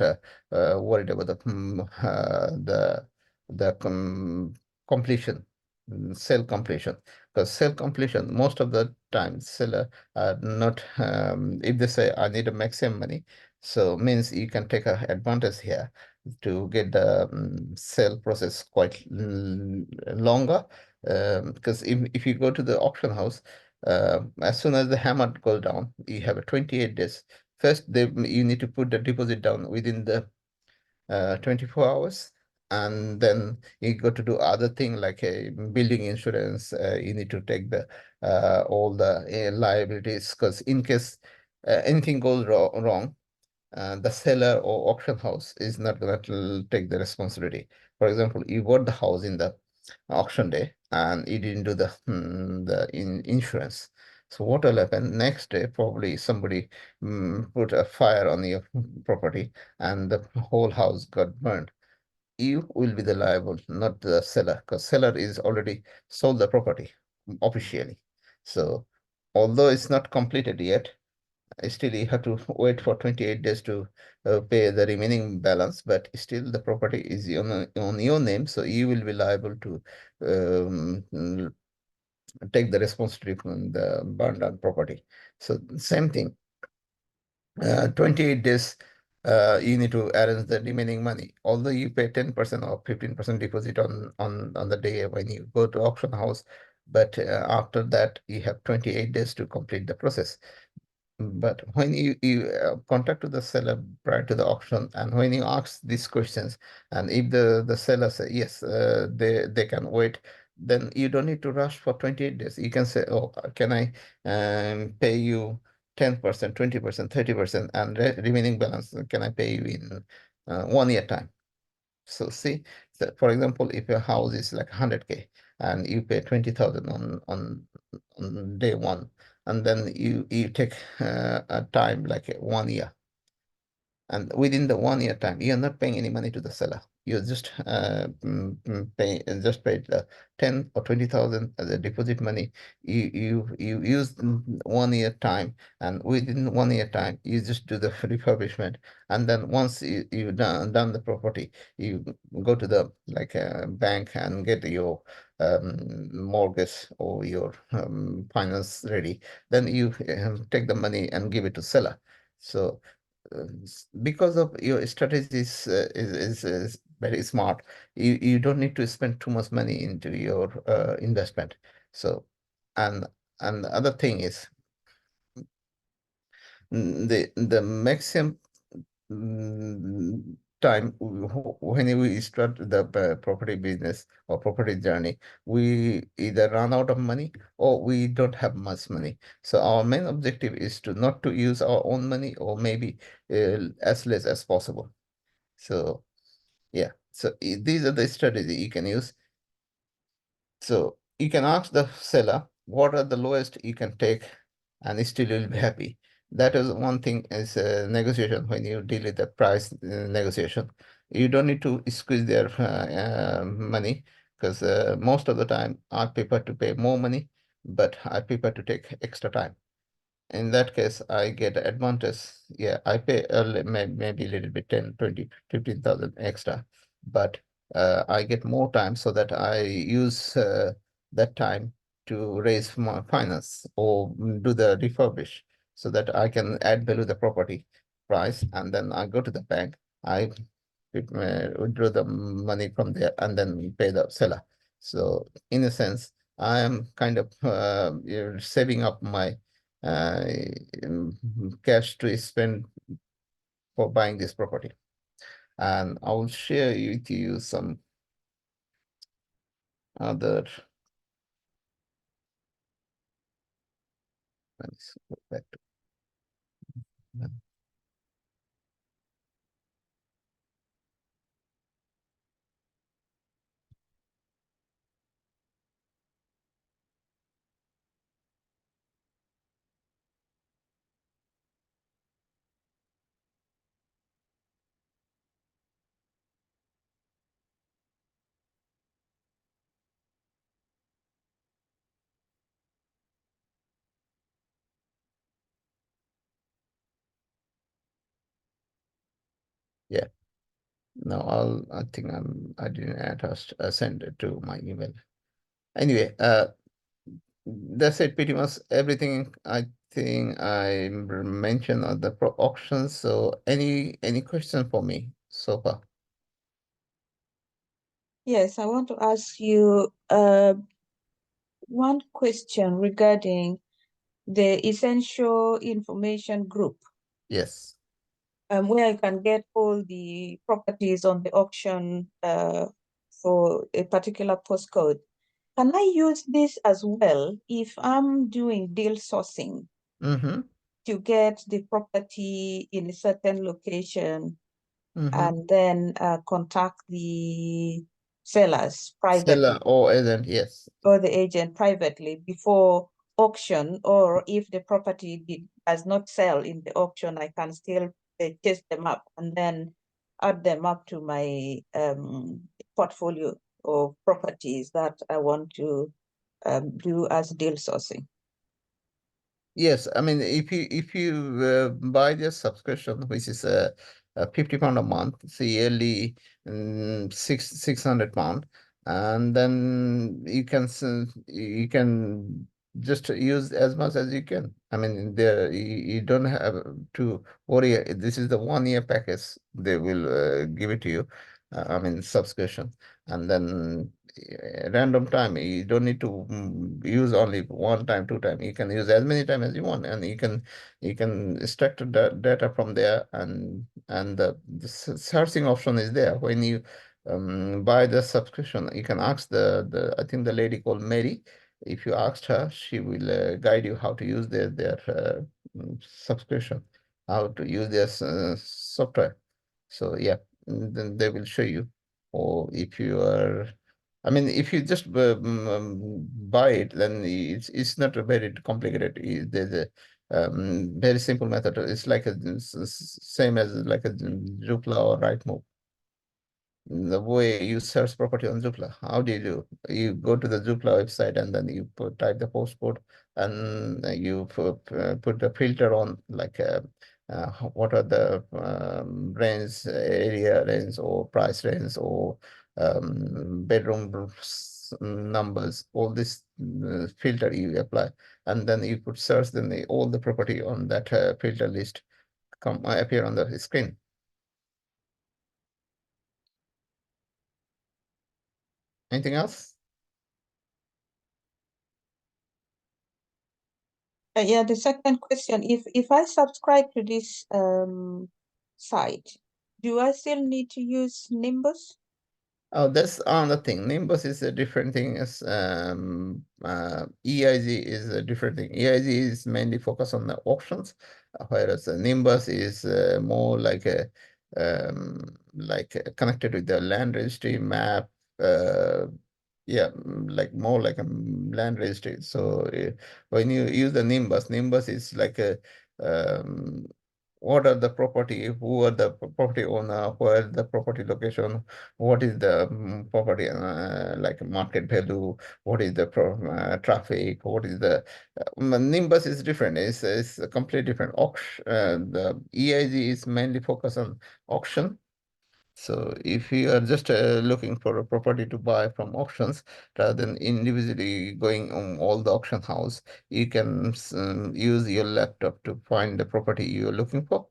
worried about the completion, sale completion, because sale completion, most of the time seller are not, if they say I need a maximum money, so means you can take a advantage here to get the sale process quite longer, because if you go to the auction house, as soon as the hammer goes down, you have a 28 days. First, you need to put the deposit down within the 24 hours, and then you go to do other thing like a building insurance. You need to take the all the liabilities, because in case anything goes wrong, the seller or auction house is not going to take the responsibility. For example, you bought the house in the auction day and you didn't do the insurance. So what will happen next day? Probably somebody put a fire on your property and the whole house got burned. you will be the liable, not the seller, because seller is already sold the property officially. So although it's not completed yet, still you have to wait for 28 days to pay the remaining balance, but still the property is on your name, so you will be liable to take the responsibility from the burned down property. So same thing, 28 days, you need to arrange the remaining money. Although you pay 10% or 15% deposit on the day when you go to auction house, but after that you have 28 days to complete the process. But when you contact to the seller prior to the auction, and when you ask these questions, and if the seller say yes, they can wait, then you don't need to rush for 28 days. You can say, oh, can I pay you 10%, 20%, 30%, and remaining balance can I pay you in 1 year time? So see, so for example, if your house is like 100K and you pay 20,000 on day one, and then you take a time like 1 year, and within the 1 year time, you're not paying any money to the seller. You just pay the 10 or 20,000 as a deposit money. You use 1 year time, and within 1 year time, you just do the refurbishment. And then once you've done the property, you go to the bank and get your mortgage or your finance ready. Then you take the money and give it to seller. So because of your strategy is very smart, you don't need to spend too much money into your investment. So and the other thing is the maximum time when we start the property business or property journey, we either run out of money or we don't have much money. So our main objective is to not to use our own money, or maybe as less as possible. So yeah, so these are the strategy you can use. So you can ask the seller what are the lowest you can take, and still you'll be happy. That is one thing is negotiation. When you deal with the price negotiation, you don't need to squeeze their money, because most of the time I prefer to pay more money, but I prefer to take extra time. In that case, I get advantage. Yeah, I pay maybe a little bit 10, 20, 15,000 extra, but I get more time, so that I use that time to raise my finance or do the refurbish, so that I can add value to the property price. And then I go to the bank, I withdraw the money from there and then pay the seller. So in a sense, I am kind of saving up my uh, cash to spend for buying this property. And I will share with you some other. Let's go back to. Yeah. No, I think I didn't send it to my email. Anyway, that's it, pretty much everything I think I mentioned on the auctions. So any question for me so far? Yes, I want to ask you one question regarding the essential information group, Yes. where you can get all the properties on the auction for a particular postcode. Can I use this as well if I'm doing deal sourcing Mm-hmm. to get the property in a certain location Mm-hmm. and then contact the sellers privately? Seller or agent, yes. Or the agent privately before auction, or if the property does not sell in the auction, I can still chase them up and then add them up to my portfolio of properties that I want to do as deal sourcing. Yes, I mean, if you buy the subscription, which is £50 a month, it's a yearly 600 £600, and then you can just use as much as you can. I mean, there you don't have to worry. This is the 1 year package. They will give it to you. I mean, subscription, and then random time. You don't need to use only one time, two time. You can use as many time as you want, and you can extract the data from there, and the searching option is there. When you buy the subscription, you can ask the I think the lady called Mary. If you asked her, she will guide you how to use their subscription, how to use their software. So yeah, then they will show you. Or if you are, I mean, if you just buy it, then it's not a very complicated. There's a very simple method. It's like same as like a Joomla or Rightmove. The way you search property on Zoopla, how do you do? You go to the Zoopla website and then you type the postcode, and you put the filter on, like what are the range, area range, or price range, or bedroom numbers. All this filter you apply, and then you put search. Then all the property on that filter list come appear on the screen. Anything else? Yeah, the second question, if I subscribe to this site, do I still need to use Nimbus? Oh, that's another thing. Nimbus is a different thing. As EIG is a different thing. EIG is mainly focused on the auctions, whereas Nimbus is more connected with the land registry map. Yeah, like more like a land registry. So when you use the Nimbus, Nimbus is like a what are the property, who are the property owner, where the property location, what is the property like market value, what is the traffic, what is the Nimbus is different. It's completely different. Auction, the EIG is mainly focused on auction. So if you are just looking for a property to buy from auctions rather than individually going on all the auction house, you can use your laptop to find the property you're looking for.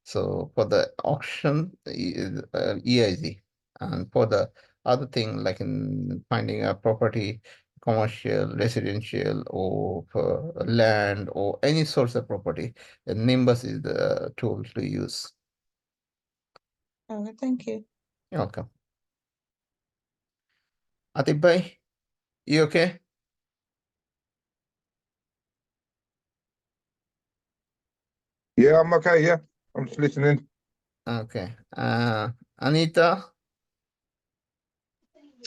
So for the auction, EIG, and for the other thing, like in finding a property, commercial, residential, or for land, or any source of property, Nimbus is the tool to use. Thank you. You're welcome. Atif bhai, you okay? Yeah, I'm okay. Yeah, I'm just listening. Okay. Anita,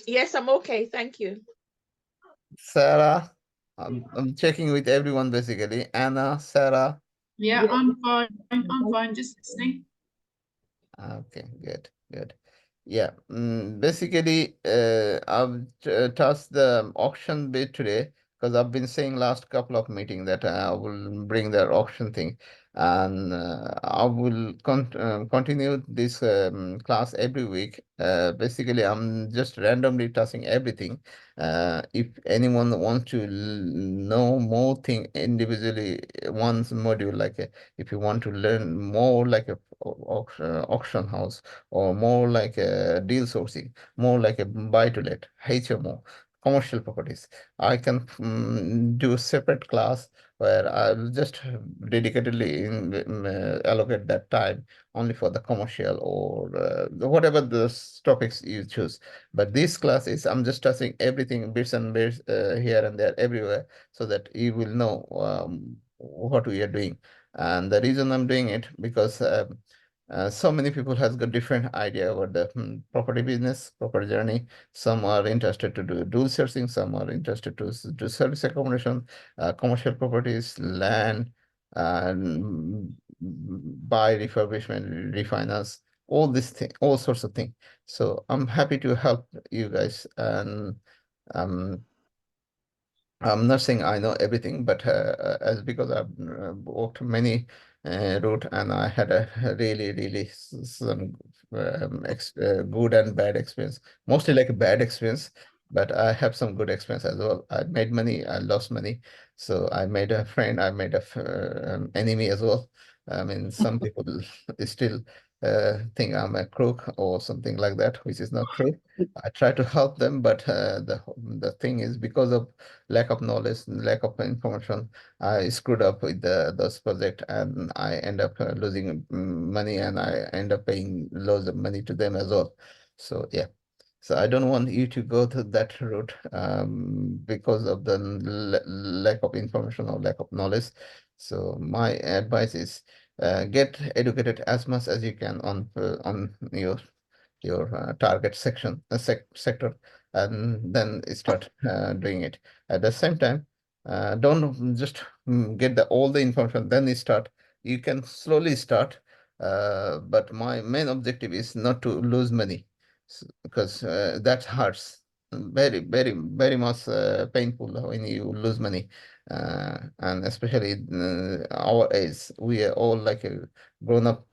Yes, I'm okay. Thank you. Sarah, I'm checking with everyone basically. Anna, Sarah. Yeah, Yeah. I'm fine. I'm fine. Just listening. Okay, good, good. Yeah, basically, I've touched the auction bit today because I've been saying last couple of meetings that I will bring the auction thing, and I will continue this class every week. Basically, I'm just randomly touching everything. If anyone wants to know more thing individually, one's module, like if you want to learn more like a auction house, or more like a deal sourcing, more like a buy to let, HMO, commercial properties, I can do a separate class where I'll just dedicatedly allocate that time only for the commercial, or whatever the topics you choose. But this class is, I'm just touching everything, bits and bits here and there, everywhere, so that you will know what we are doing. And the reason I'm doing it, because so many people has got different idea about the property business, property journey. Some are interested to do dual sourcing, some are interested to do service accommodation, commercial properties, land, buy, refurbishment, refinance, all this thing, all sorts of things. So I'm happy to help you guys. And um, I'm not saying I know everything, but as because I've walked many route, and I had a really some good and bad experience. Mostly like a bad experience, but I have some good experience as well. I made money, I lost money, so I made a friend, I made a enemy as well. I mean, some people still think I'm a crook or something like that, which is not true. I try to help them, but the thing is, because of lack of knowledge, lack of information, I screwed up with those project, and I end up losing money, and I end up paying loads of money to them as well. So yeah, so I don't want you to go to that route because of the lack of information or lack of knowledge. So my advice is get educated as much as you can on your target section sector, and then start doing it. At the same time, don't just get all the information then you start. You can slowly start, but my main objective is not to lose money, because that hurts very much, painful when you lose money, and especially our age, we are all like a grown up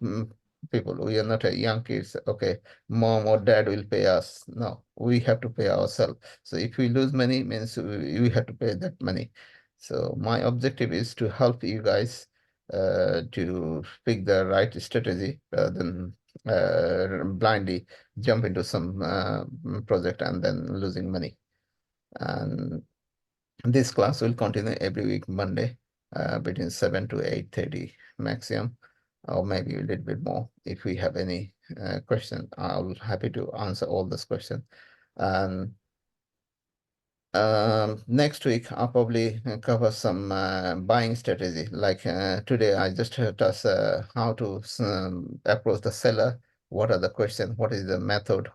people. We are not a young kids. Okay, mom or dad will pay us. No, we have to pay ourselves. So if we lose money, means we have to pay that money. So my objective is to help you guys to pick the right strategy rather than blindly jump into some project and then losing money. And this class will continue every week, Monday, between 7 to 8:30 maximum, or maybe a little bit more. If we have any question, I'll happy to answer all those questions. And next week, I'll probably cover some buying strategy. Like today, I just taught us how to approach the seller. What are the questions? What is the method?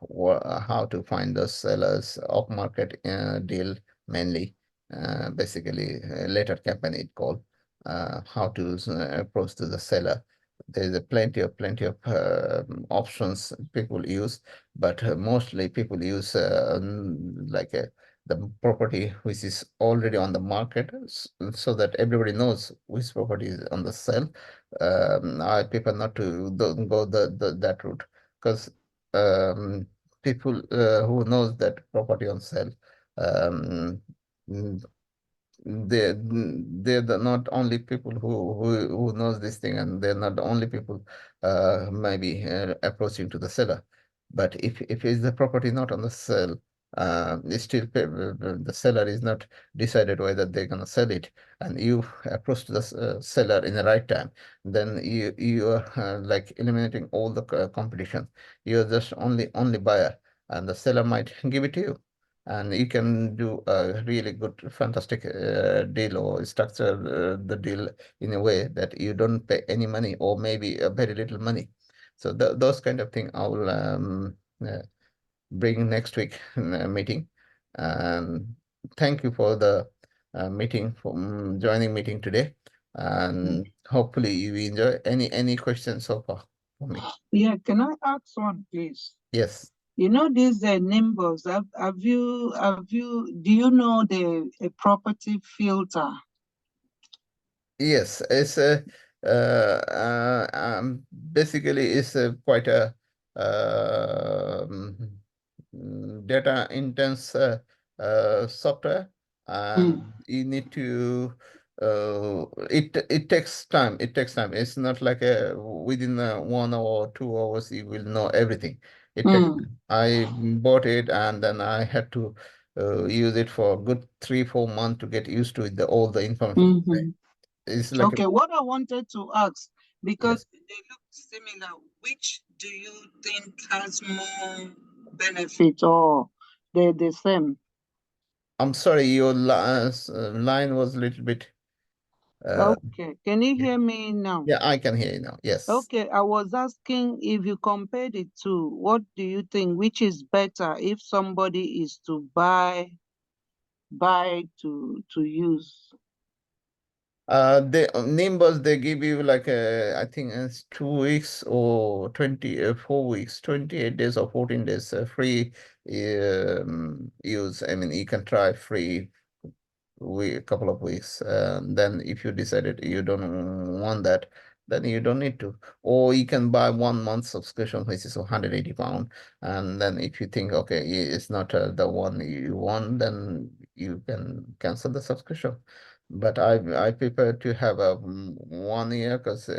How to find those sellers, off market deal mainly. Basically, later campaign it called. How to approach to the seller. There's a plenty of options people use, but mostly people use like a the property which is already on the market, so that everybody knows which property is on the sale. I prefer not to go that route, because people who knows that property on sale, um, mm, they're not only people who knows this thing, and they're not the only people maybe approaching to the seller. But if is the property not on the sale, it's still the seller is not decided whether they're gonna sell it, and you approach the seller in the right time, then you are like eliminating all the competition. You're just only buyer, and the seller might give it to you, and you can do a really good, fantastic deal, or structure the deal in a way that you don't pay any money, or maybe a very little money. So those kind of thing I will uh, bring next week in a meeting. And thank you for the meeting, for joining meeting today, and hopefully you enjoy. Any questions so far for me? Yeah, can I ask one, please? Yes. You know these numbers. Do you know a property filter? Yes, it's a basically it's a quite a data intense software, and you need to it takes time. It takes time. It's not like a within 1 hour or 2 hours you will know everything. It takes time. I bought it, and then I had to use it for a good 3-4 months to get used to all the information. It's like Okay, what I wanted to ask, because yes. they look similar, which do you think has more benefit, or they're the same? I'm sorry, your line was a little bit. Okay, can you hear me now? Yeah, I can hear you now. Yes. Okay, I was asking, if you compare the two, what do you think, which is better if somebody is to buy to use? They Nimbus, they give you like I think it's 2 weeks or 4 weeks, 28 days or 14 days free use. I mean, you can try free a couple of weeks. Then if you decided you don't want that, then you don't need to. Or you can buy 1 month subscription, which is £180. And then if you think, okay, it's not the one you want, then you can cancel the subscription. But I prefer to have a 1 year because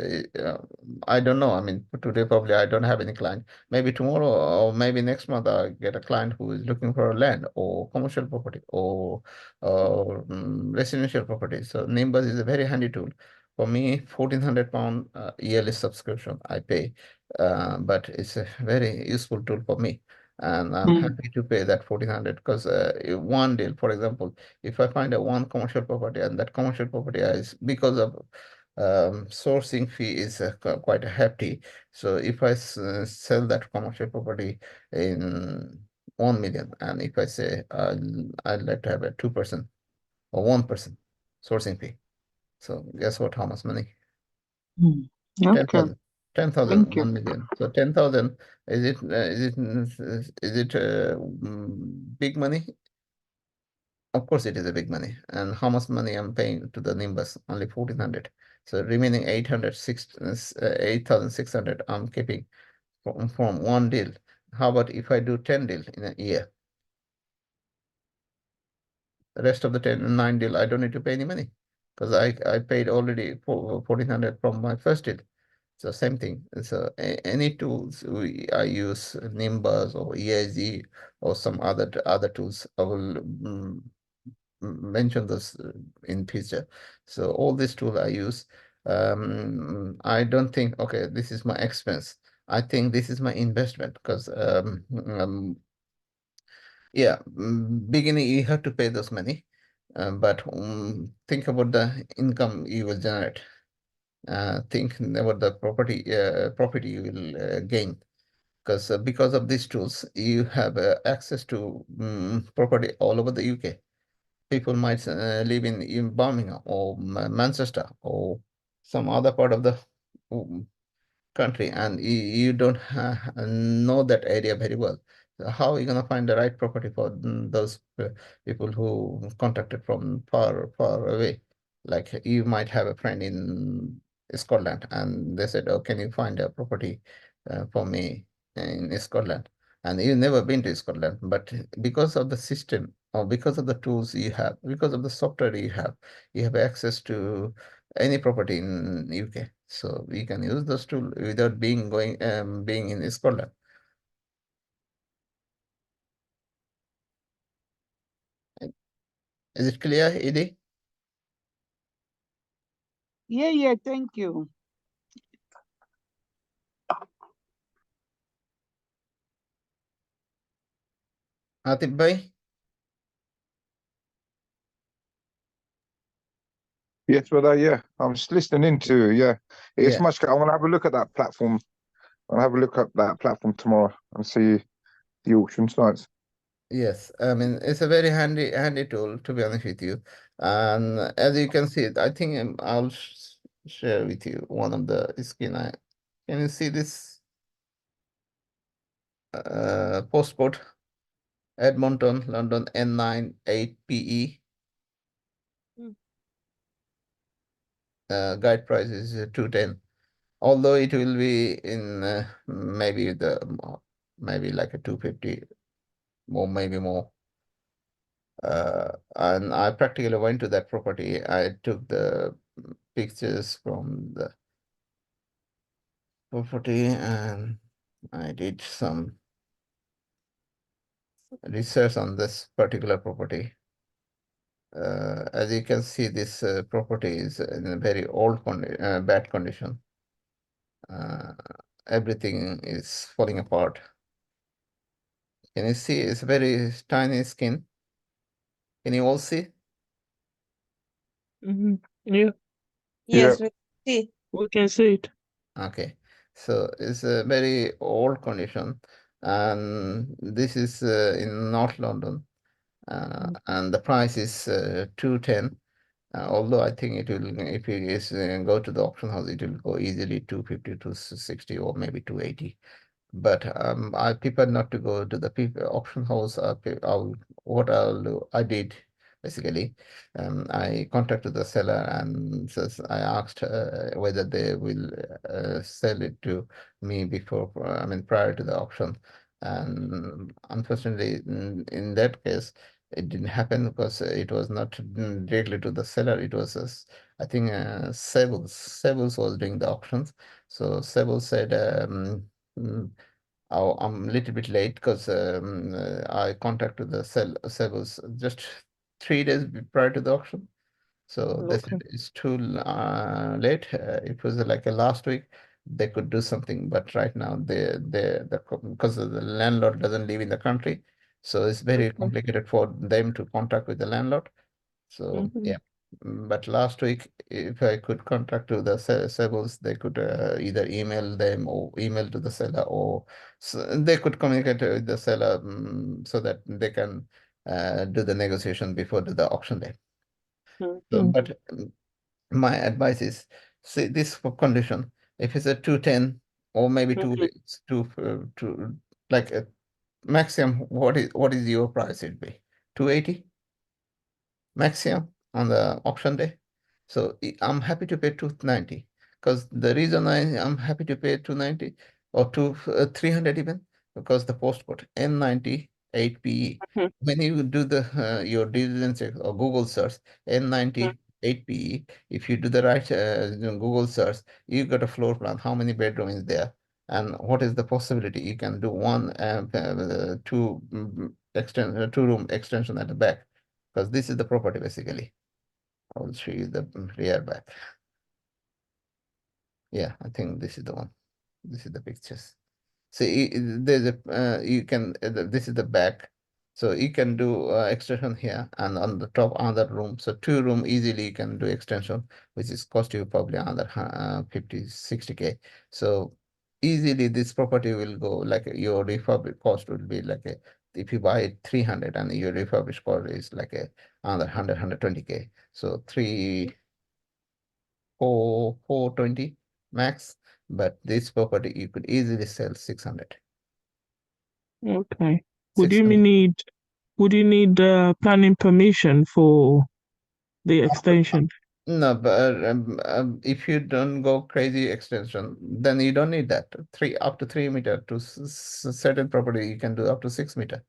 I don't know. I mean, today probably I don't have any client. Maybe tomorrow or maybe next month I get a client who is looking for a land or commercial property or residential property. So Nimbus is a very handy tool. For me, £1,400 yearly subscription I pay, but it's a very useful tool for me. And I'm happy to pay that 1,400 because one deal, for example, if I find a one commercial property and that commercial property is because of sourcing fee is quite hefty. So if I sell that commercial property in 1 million, and if I say I'd like to have a 2% or 1% sourcing fee. So guess what? How much money? Okay, 10,000. 10,000, thank you. 1 million. So 10,000, is it big money? Of course, it is a big money. And how much money I'm paying to the Nimbus? Only 1,400. So remaining 8,600 I'm keeping from one deal. How about if I do 10 deals in a year? The rest of the 9 deal, I don't need to pay any money because I paid already 1,400 from my first deal. So same thing. So any tools I use Nimbus or EIZ or some other tools, I will mention this in future. So all these tools I use. I don't think, okay, this is my expense. I think this is my investment because yeah, beginning you have to pay those money, but think about the income you will generate. Think about the profit you will gain. Because of these tools, you have access to property all over the UK. People might live in Birmingham or Manchester or some other part of the um, country, and you don't know that area very well. So how are you going to find the right property for those people who contacted from far away? Like you might have a friend in Scotland, and they said, "Oh, can you find a property for me in Scotland?" And you've never been to Scotland, but because of the system or because of the tools you have, because of the software you have access to any property in UK. So we can use those tools without being in Scotland. Is it clear, Edie? Yeah, thank you. Atif Bhai? Yes, brother. Yeah, I'm just listening into. Yeah, it's Yeah. much. I want to have a look at that platform. I'll have a look at that platform tomorrow and see the auction sites. Yes, I mean it's a very handy tool to be honest with you. And as you can see, I think I'll share with you one of the screen. Can you see this postcode? Edmonton, London, N9 8PE. Guide price is 210. Although it will be in maybe like a 250 or maybe more. And I practically went to that property. I took the pictures from the property and I did some research on this particular property. As you can see, this property is in a very bad condition. Everything is falling apart. Can you see? It's very tiny skin. Can you all see? Yeah, Yes, we see. we can see it. Okay, so it's a very old condition, and this is in North London, and the price is 210. Although I think it will, if it is go to the auction house, it will go easily 250 to 60 or maybe 280. But I prefer not to go to the auction house. What I did basically, I contacted the seller and says I asked whether they will sell it to me before, I mean, prior to the auction. And unfortunately, in that case, it didn't happen because it was not directly to the seller. It was, I think, Savills was doing the auctions. So Savills said, mm, oh, I'm a little bit late because I contacted the Savills just 3 days prior to the auction. So they said Okay. it's too late. It was like a last week they could do something, but right now because the landlord doesn't live in the country, so it's very Okay. complicated for them to contact with the landlord. So Mhm. yeah. But last week, if I could contact to the sellers, they could either email them or email to the seller, or they could communicate with the seller so that they can do the negotiation before the auction day. So, Mhm. but my advice is, see this for condition. If it's a 210 or maybe two, Okay. it's two like a maximum. What is your price? It'd be 280 maximum on the auction day. So I'm happy to pay 290 because the reason I am happy to pay 290 or 300 even, because the postcode N90 8PE. Mhm. When you do the your diligence check or Google search N90 8PE, if you do the right Google search, you got a floor plan, how many bedrooms is there, and what is the possibility you can do one two room extension at the back, because this is the property basically. I will show you the rear back. Yeah, I think this is the one. This is the pictures. See, there's a you can this is the back, so you can do extension here, and on the top another room. So 2 room easily you can do extension, which is cost you probably another 50, 60K. So easily this property will go like your refurbish cost will be like a, if you buy it 300 and your refurbish cost is like a another 100, 120K. So 420 max, but this property you could easily sell 600. Okay. Would you 600. need planning permission for the extension? No, but if you don't go crazy extension, then you don't need that. Up to 3 meter to certain property, you can do up to 6 meter.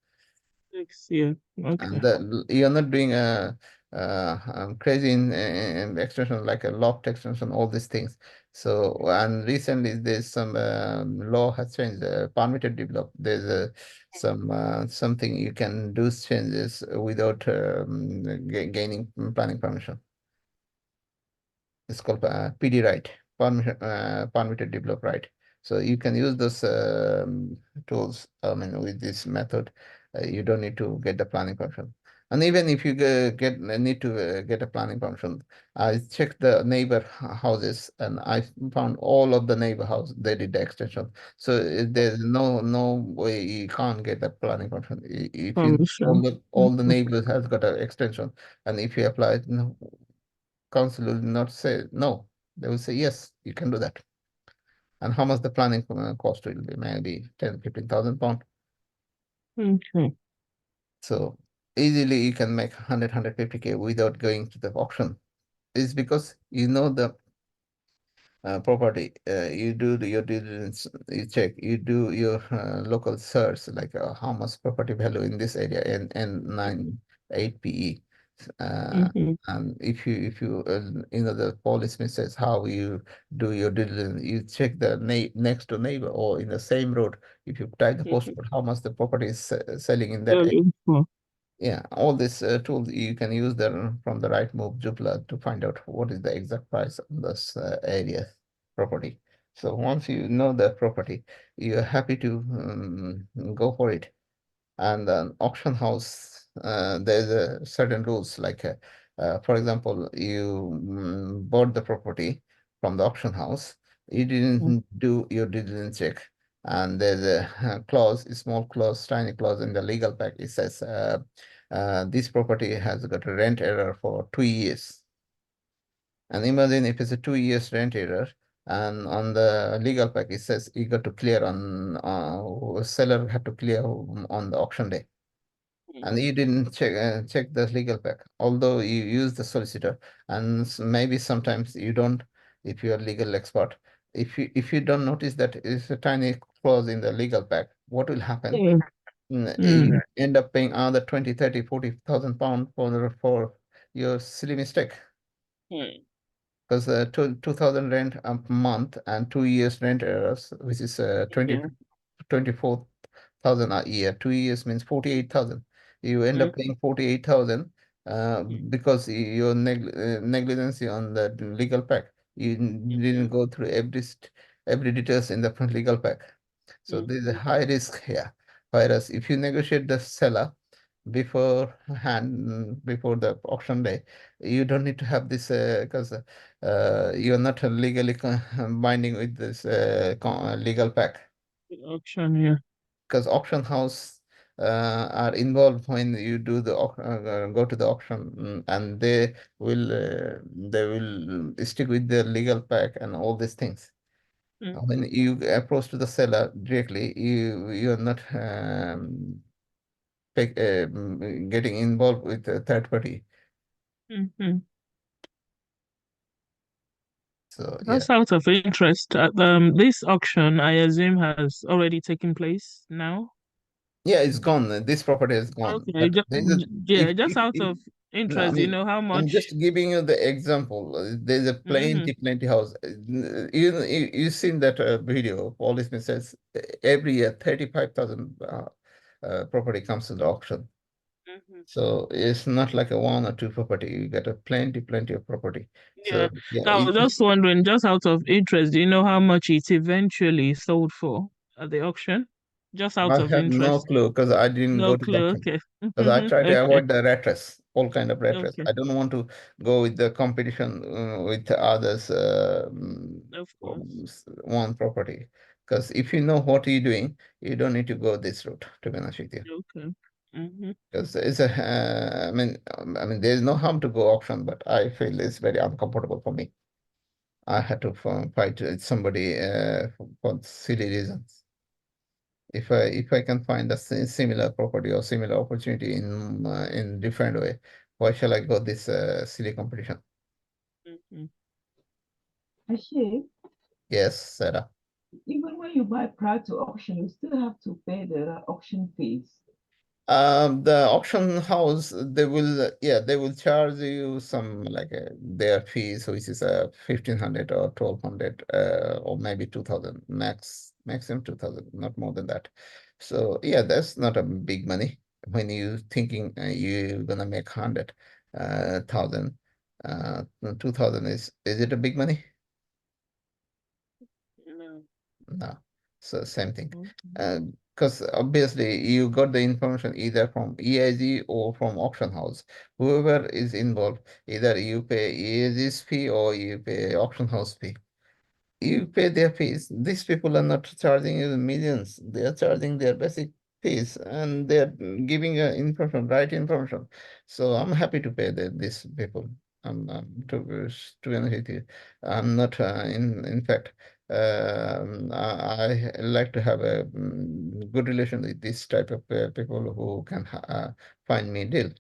6, yeah. Okay. And you're not doing a crazy in extension like a loft extension, all these things. So, and recently there's some law has changed, permitted develop. There's something you can do changes without gaining planning permission. It's called PD right, permitted develop right. So you can use those tools. I mean, with this method, you don't need to get the planning permission. And even if you need to get a planning permission, I checked the neighbor houses and I found all of the neighbor house they did the extension. So there's no way you can't get the planning permission. If you Permission. all the neighbors has got an extension, and if you apply it, no, council will not say no. They will say yes, you can do that. And how much the planning cost will be? Maybe 10, 15,000 pounds. Okay. So easily you can make 100, 150K without going to the auction. It's because you know the property, you do your diligence, you check, you do your local search, like how much property value in this area, and 9 PE. Mhm. And if you the policeman says how you do your diligence, you check the next door neighbor or in the same road. If you type the Mhm. postcode, how much the property is selling in that area. Selling for. Yeah, all these tools you can use from the right move Joomla to find out what is the exact price of this area property. So once you know the property, you're happy to go for it. And an auction house, there's a certain rules like, for example, you bought the property from the auction house, you didn't do your diligence check, and there's a clause, a small clause, tiny clause in the legal pack. It says this property has got a rent error for 2 years. And imagine if it's a 2 years rent error, and on the legal pack it says you got to clear on seller had to clear on the auction day, and you didn't check the legal pack, although you use the solicitor, and maybe sometimes you don't. If you are legal expert, if you don't notice that it's a tiny clause in the legal pack, what will happen? You end up paying another 20, 30, 40,000 pounds for your silly mistake. Because 2,000 rent a month and 2 years rent errors, which is 24,000 a year. 2 years means 48,000. You end up paying 48,000 because your negligence on the legal pack. You didn't go through every details in the legal pack. So there's a high risk here. Whereas if you negotiate the seller before the auction day, you don't need to have this because you're not legally binding with this legal pack, Auction, yeah. because auction house are involved when you do the go to the auction, and they will stick with the legal pack and all these things. When you approach to the seller directly, you're not getting involved with a third party. So yeah. That's out of interest. This auction, I assume, has already taken place now. Yeah, it's gone. This property is gone. Okay, But just out of no, I interest, you mean, know how I'm much. just giving you the example. There's a plenty house. You seen that video? Policeman says every year 35,000 property comes to the auction. So it's not like a one or two property. You get a plenty of property. Yeah, So yeah, I was just wondering, just out of interest, do you know how much it eventually sold for at the auction? Just out I of have no interest. clue because I didn't No go to the clue. auction. Okay. Because I try to Okay. avoid the rat race, all kind of rat race. Okay. I don't want to go with the competition with others Of for course. one property. Because if you know what you're doing, you don't need to go this route, to be honest with you. Okay. Because it's a, I mean, there's no harm to go auction, but I feel it's very uncomfortable for me. I had to fight with somebody for silly reasons. If I can find a similar property or similar opportunity in different way, why shall I go this silly competition? Ashay, Yes, Sarah. even when you buy prior to auction, you still have to pay the auction fees. The auction house, they will charge you some like their fees, which is 1,500 or 1,200 or maybe 2,000 maximum 2,000, not more than that. So yeah, that's not a big money when you thinking you're gonna make 100,000. 2,000 is it a big money? No. No. So same thing. Because obviously you got the information either from EIG or from auction house. Whoever is involved, either you pay EIG's fee or you pay auction house fee. You pay their fees. These people are not charging you millions. They are charging their basic fees, and they are giving information, right information. So I'm happy to pay these people. To be honest with you, I'm not in fact. I like to have a good relation with this type of people who can find me deal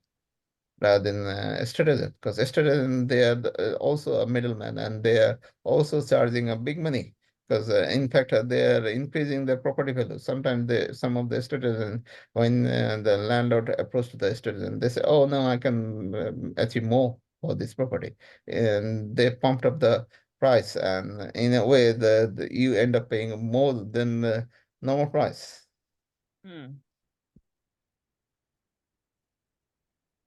rather than estate agent, because estate agent, they are also a middleman, and they are also charging a big money, because in fact they are increasing the property value. Sometimes some of the estate agent, when the landlord approach the estate agent, they say, oh no, I can achieve more for this property, and they pumped up the price, and in a way you end up paying more than the normal price.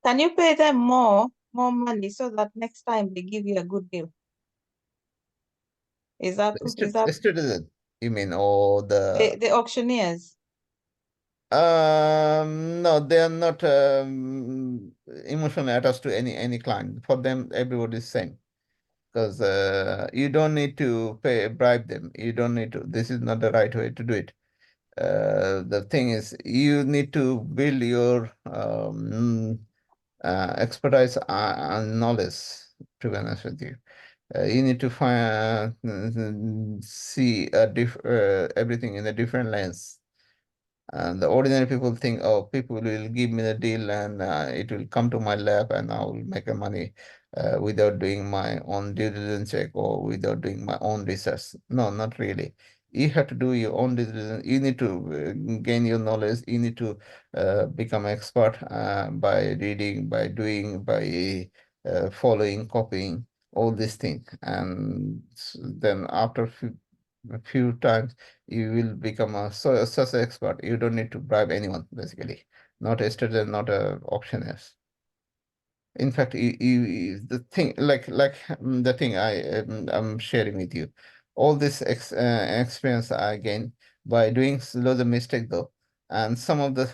Can you pay them more money so that next time they give you a good deal? Is that Estate agent, you mean, or the auctioneers? No, they are not emotionally attached to any client. For them, everybody is same. Because you don't need to bribe them. You don't need to. This is not the right way to do it. The thing is, you need to build your expertise and knowledge, to be honest with you. You need to find see everything in a different lens. And the ordinary people think, oh, people will give me the deal and it will come to my lap and I will make a money without doing my own due diligence check or without doing my own research. No, not really. You have to do your own due diligence. You need to gain your knowledge. You need to become expert by reading, by doing, by following, copying, all these things. And then after a few times, you will become such an expert. You don't need to bribe anyone, basically. Not a student, not a auctioneers. In fact, the thing, the thing I'm sharing with you, all this experience I gained by doing loads of mistakes though, and some of the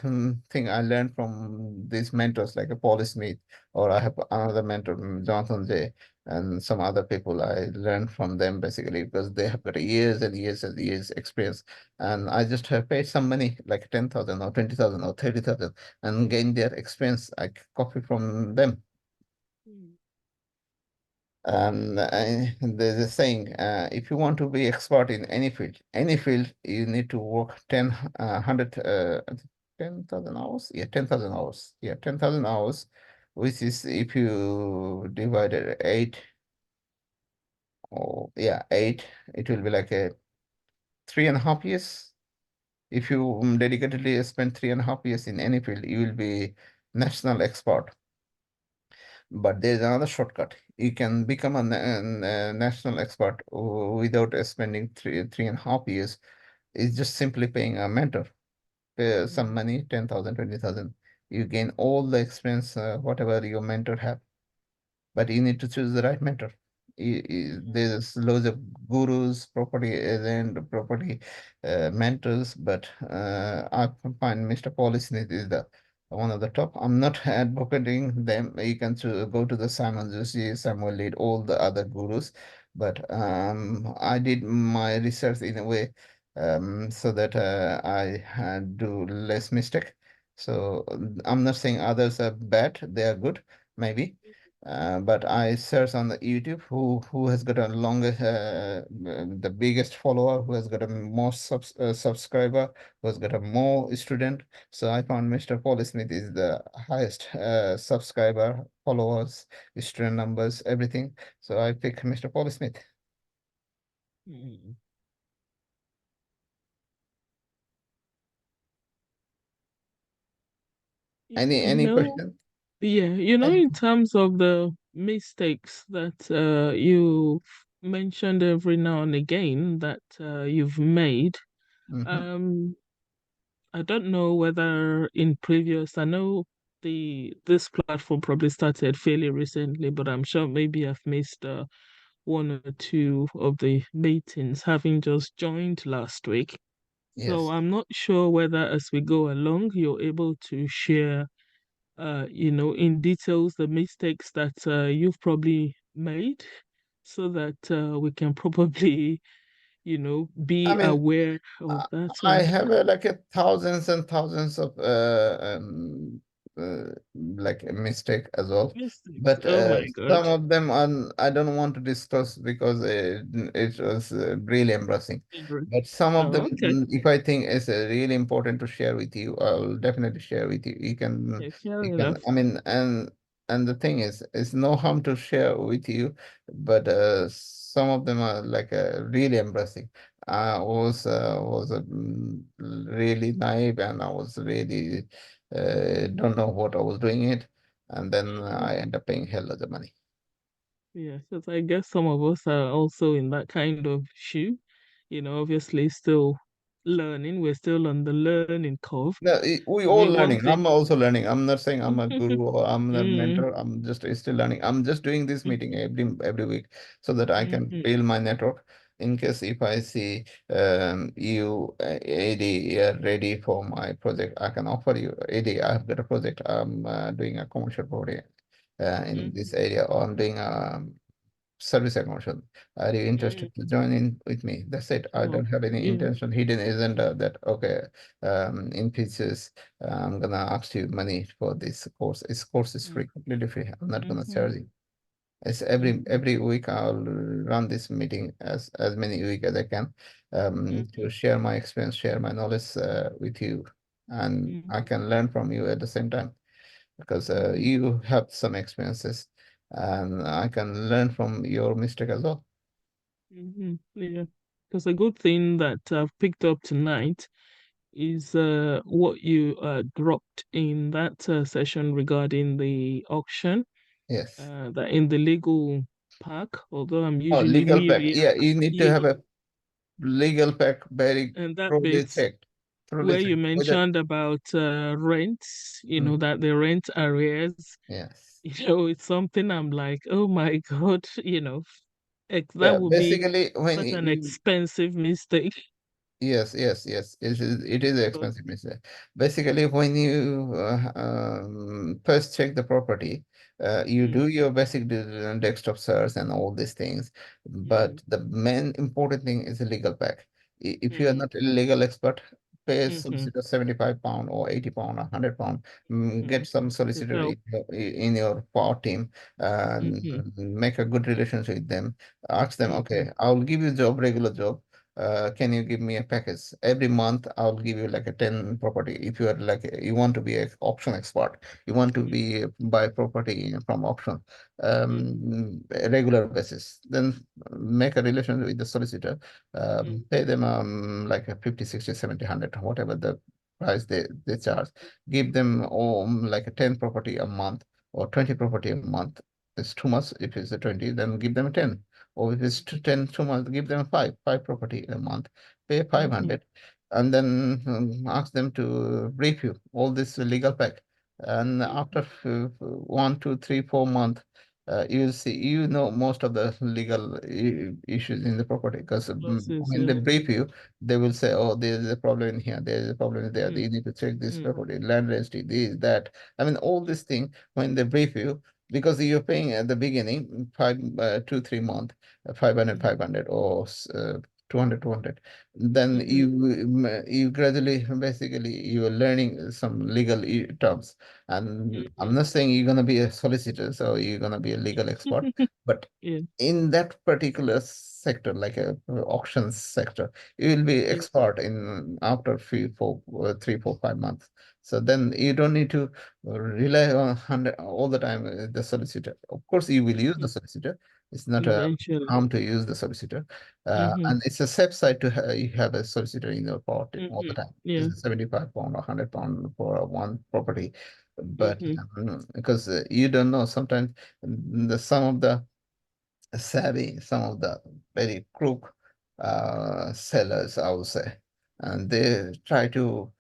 thing I learned from these mentors like a Paul Smith, or I have another mentor, Jonathan J, and some other people. I learned from them basically because they have got years and years and years experience, and I just have paid some money like 10,000 or 20,000 or 30,000 and gain their experience. I copy from them. And there's a saying, if you want to be expert in any field, you need to work 10,000 hours. Yeah, 10,000 hours. Yeah, 10,000 hours, which is if you divide it 8, or yeah, 8, it will be like a 3.5 years. If you dedicatedly spend 3.5 years in any field, you will be national expert. But there's another shortcut. You can become a national expert without spending 3.5 years. It's just simply paying a mentor. Pay some money, 10,000, 20,000. You gain all the experience, whatever your mentor have. But you need to choose the right mentor. There's loads of gurus, property agent, property mentors, but I find Mr. Policy is the one of the top. I'm not advocating them. You can go to the Simon Joshi, Samuel Lead, all the other gurus, but I did my research in a way so that I do less mistake. So I'm not saying others are bad; they are good, maybe. But I search on the YouTube who has got a longest, the biggest follower, who has got a more subscriber, who has got a more student. So I found Mr. Paul Smith is the highest subscriber, followers, student numbers, everything. So I pick Mr. Paul Smith. Any question? Yeah, in terms of the mistakes that you mentioned every now and again that you've made, Mhm. I don't know whether in previous, I know this platform probably started fairly recently, but I'm sure maybe I've missed one or two of the meetings, having just joined last week. So Yes. I'm not sure whether as we go along, you're able to share in details the mistakes that you've probably made so that we can probably, I be mean, aware of that I one. have like a thousands and thousands of like a mistake as well, Mistakes. but Oh my God. some of them I don't want to discuss because it was really embarrassing. But some of them, Oh, okay. if I think is really important to share with you, I'll definitely share with you. Yeah, fair You enough. can. I mean, and the thing is, it's no harm to share with you, but some of them are like really embarrassing. I was really naive and I was really don't know what I was doing it, and then I end up paying hell of the money. Yeah, because I guess some of us are also in that kind of shoe, obviously still learning. We're still on the learning curve. No, we I all mean, one learning. thing. I'm also learning. I'm not saying I'm a guru or I'm a Mm, mentor. I'm just still learning. I'm just doing this mm, meeting every week so that I can mm, build my network. In case if I see you AD are ready for my project, I can offer you AD. I've got a project. I'm doing a commercial project in mm, this area, or I'm doing service accommodation. Are you mm. interested to join in with me? That's it. I Oh, don't have any yeah. intention, hidden agenda that, okay, in pieces, I'm gonna ask you money for this course. This course is free, completely free. I'm not gonna charge you. It's every week I'll run this meeting as many week as I can, to share my experience, share my knowledge with you, and I can learn from you at the same time, because you have some experiences, and I can learn from your mistake as well. Yeah, because a good thing that I've picked up tonight is what you dropped in that session regarding the auction. Yes. That in the legal pack, although I'm Oh, usually legal pack. weary, Yeah, you need to have a legal pack very and that thoroughly bit checked. where you Whether, mentioned about rents, that the rent arrears, yes. it's something I'm like, oh my God, that Yeah, would be basically when such an you expensive mistake. yes, yes, yes. It is So, expensive mistake. Basically, when you first check the property, you do your basic desktop search and all these things. But the main important thing is the legal pack. If you are not a legal expert, pay a solicitor £75 or £80 or £100. Get some solicitor help. in your power team and make a good relationship with them. Ask them, okay, I'll give you job, regular job. Can you give me a package every month? I'll give you like a 10 property. If you are like you want to be an auction expert, you want to be buy property from auction, a regular basis, then make a relation with the solicitor, pay them like a 50, 60, 70, 100, whatever the price they charge. Give them like a 10 property a month or 20 property a month. It's too much. If it's a 20, then give them a 10. Or if it's 10 2 months, give them five property a month, pay 500, and then ask them to brief you all this legal pack. And after 1, 2, 3, 4 months, you'll see, most of the legal issues in the property, because when they brief you, they will say, oh, there's a problem in here, there's a problem there, you need to check this property, land registry, this, that. I mean, all these things, when they brief you, because you're paying at the beginning, 2, 3 months, 500 or 200. Then you gradually, basically, you are learning some legal terms. And I'm not saying you're gonna be a solicitor, so you're gonna be a legal expert, but in that particular sector, like a auctions sector, you will be expert in after 3, 4, 5 months. So then you don't need to rely on 100 all the time, the solicitor. Of course, you will use the solicitor. It's not a Eventually. harm to use the solicitor, and it's a safe side to you have a solicitor in your property all the time. Yeah. It's £75 or £100 for one property, but because you don't know, sometimes some of the savvy, some of the very crook sellers, I would say, and they try to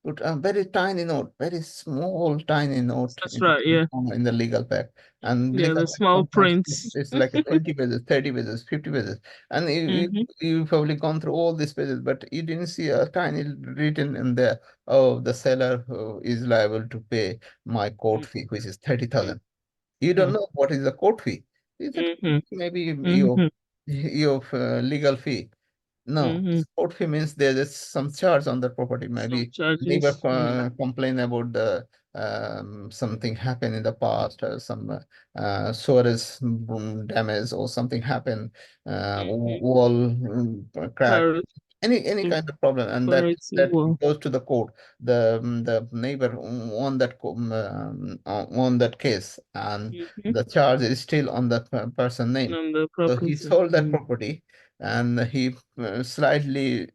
put a very tiny note, very small tiny note That's right, yeah. in the legal pack. And Yeah, legal the pack small sometimes prints. it's like a 20 pages, 30 pages, 50 pages. And you've probably gone through all these pages, but you didn't see a tiny written in there, oh, the seller is liable to pay my court fee, which is 30,000. You don't know what is the court fee. Is it maybe your legal fee? No, court fee means there is some charge on the property. Maybe neighbor complain about the something happened in the past, or some sewerage damage, or something happened, wall crack, any kind of problem, and that goes to the court. The neighbor won that case, and the charge is still on the person name. On the So he property. sold that property, and he slightly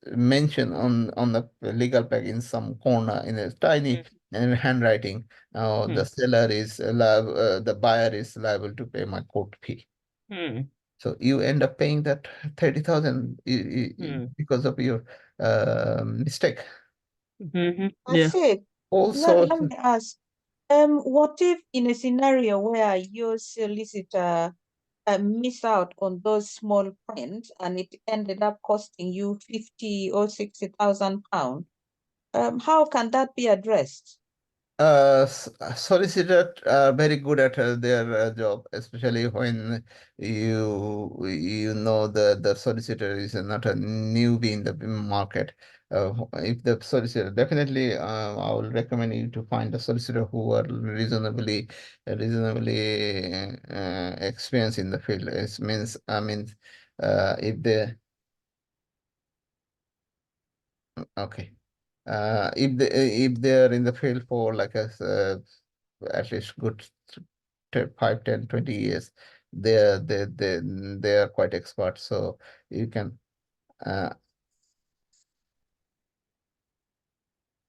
mentioned on the legal pack in some corner in a tiny handwriting. The seller is liable, the buyer is liable to pay my court fee. So you end up paying that 30,000 because of your mistake. That's it. Also, Let me ask, what if in a scenario where your solicitor miss out on those small prints and it ended up costing you 50 or 60,000 pounds? How can that be addressed? Solicitor are very good at their job, especially when you know the solicitor is not a newbie in the market. If the solicitor, definitely, I will recommend you to find a solicitor who are reasonably experienced in the field. It means, I mean, if they okay. If they're in the field for like at least good 5, 10, 20 years, they are quite expert. So you can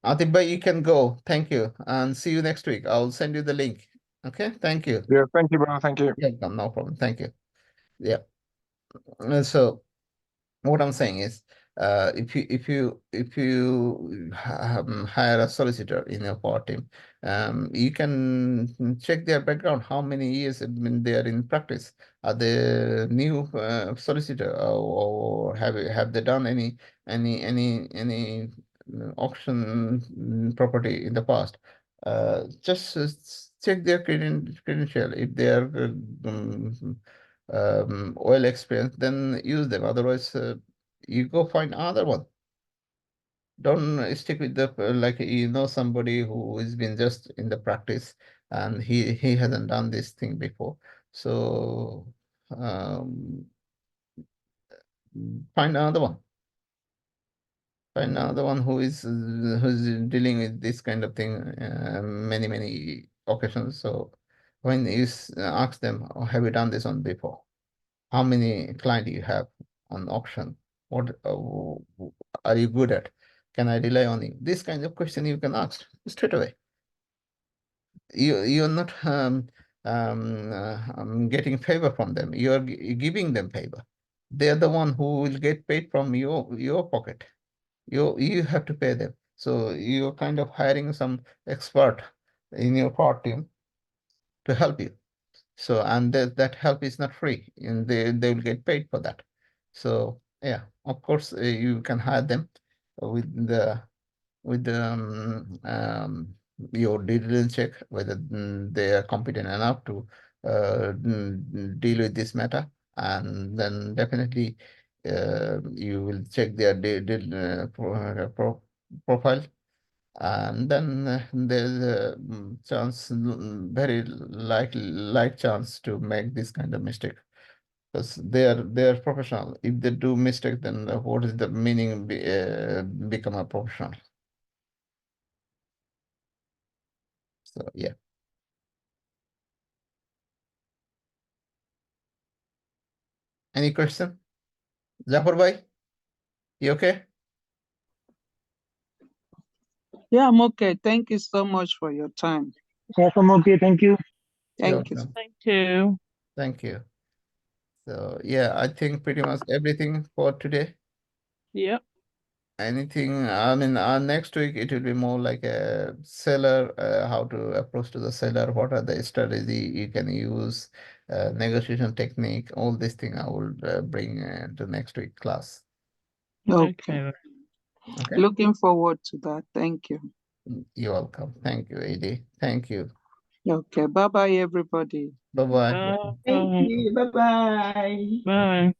Atif bhai, you can go. Thank you, and see you next week. I'll send you the link. Okay, thank you. Yeah, thank you, brother. Thank you. Yeah, no problem. Thank you. Yeah. So what I'm saying is, if you hire a solicitor in your power team, you can check their background. How many years have been there in practice? Are they new solicitor, or have they done any auction property in the past? Just check their credential. If they are oil experience, then use them. Otherwise, you go find another one. Don't stick with the like somebody who has been just in the practice and he hasn't done this thing before. So find another one. Find another one who's dealing with this kind of thing many occasions. So when you ask them, oh, have you done this one before? How many clients you have on auction? What are you good at? Can I rely on you? This kind of question you can ask straight away. You're not getting favor from them. You're giving them favor. They're the one who will get paid from your pocket. You have to pay them. So you're kind of hiring some expert in your part team to help you. So, and that help is not free, and they will get paid for that. So yeah, of course, you can hire them with your due diligence check whether they are competent enough to deal with this matter, and then definitely you will check their profile, and then there's a chance, very like chance to make this kind of mistake, because they are professional. If they do mistake, then what is the meaning become a professional? So yeah. Any question? Zafar bhai, you okay? Yeah, I'm okay. Thank you so much for your time. Yes, I'm okay. Thank you. Thank you. welcome. Thank you. Thank you. So yeah, I think pretty much everything for today. Yep. Anything, I mean, next week it will be more like a seller, how to approach to the seller, what are the strategy you can use, negotiation technique, all these things I will bring to next week class. Okay. Okay. Looking forward to that. Thank you. You're welcome. Thank you, AD. Thank you. Okay. Bye-bye, everybody. Bye-bye. Thank you. Bye-bye. Bye.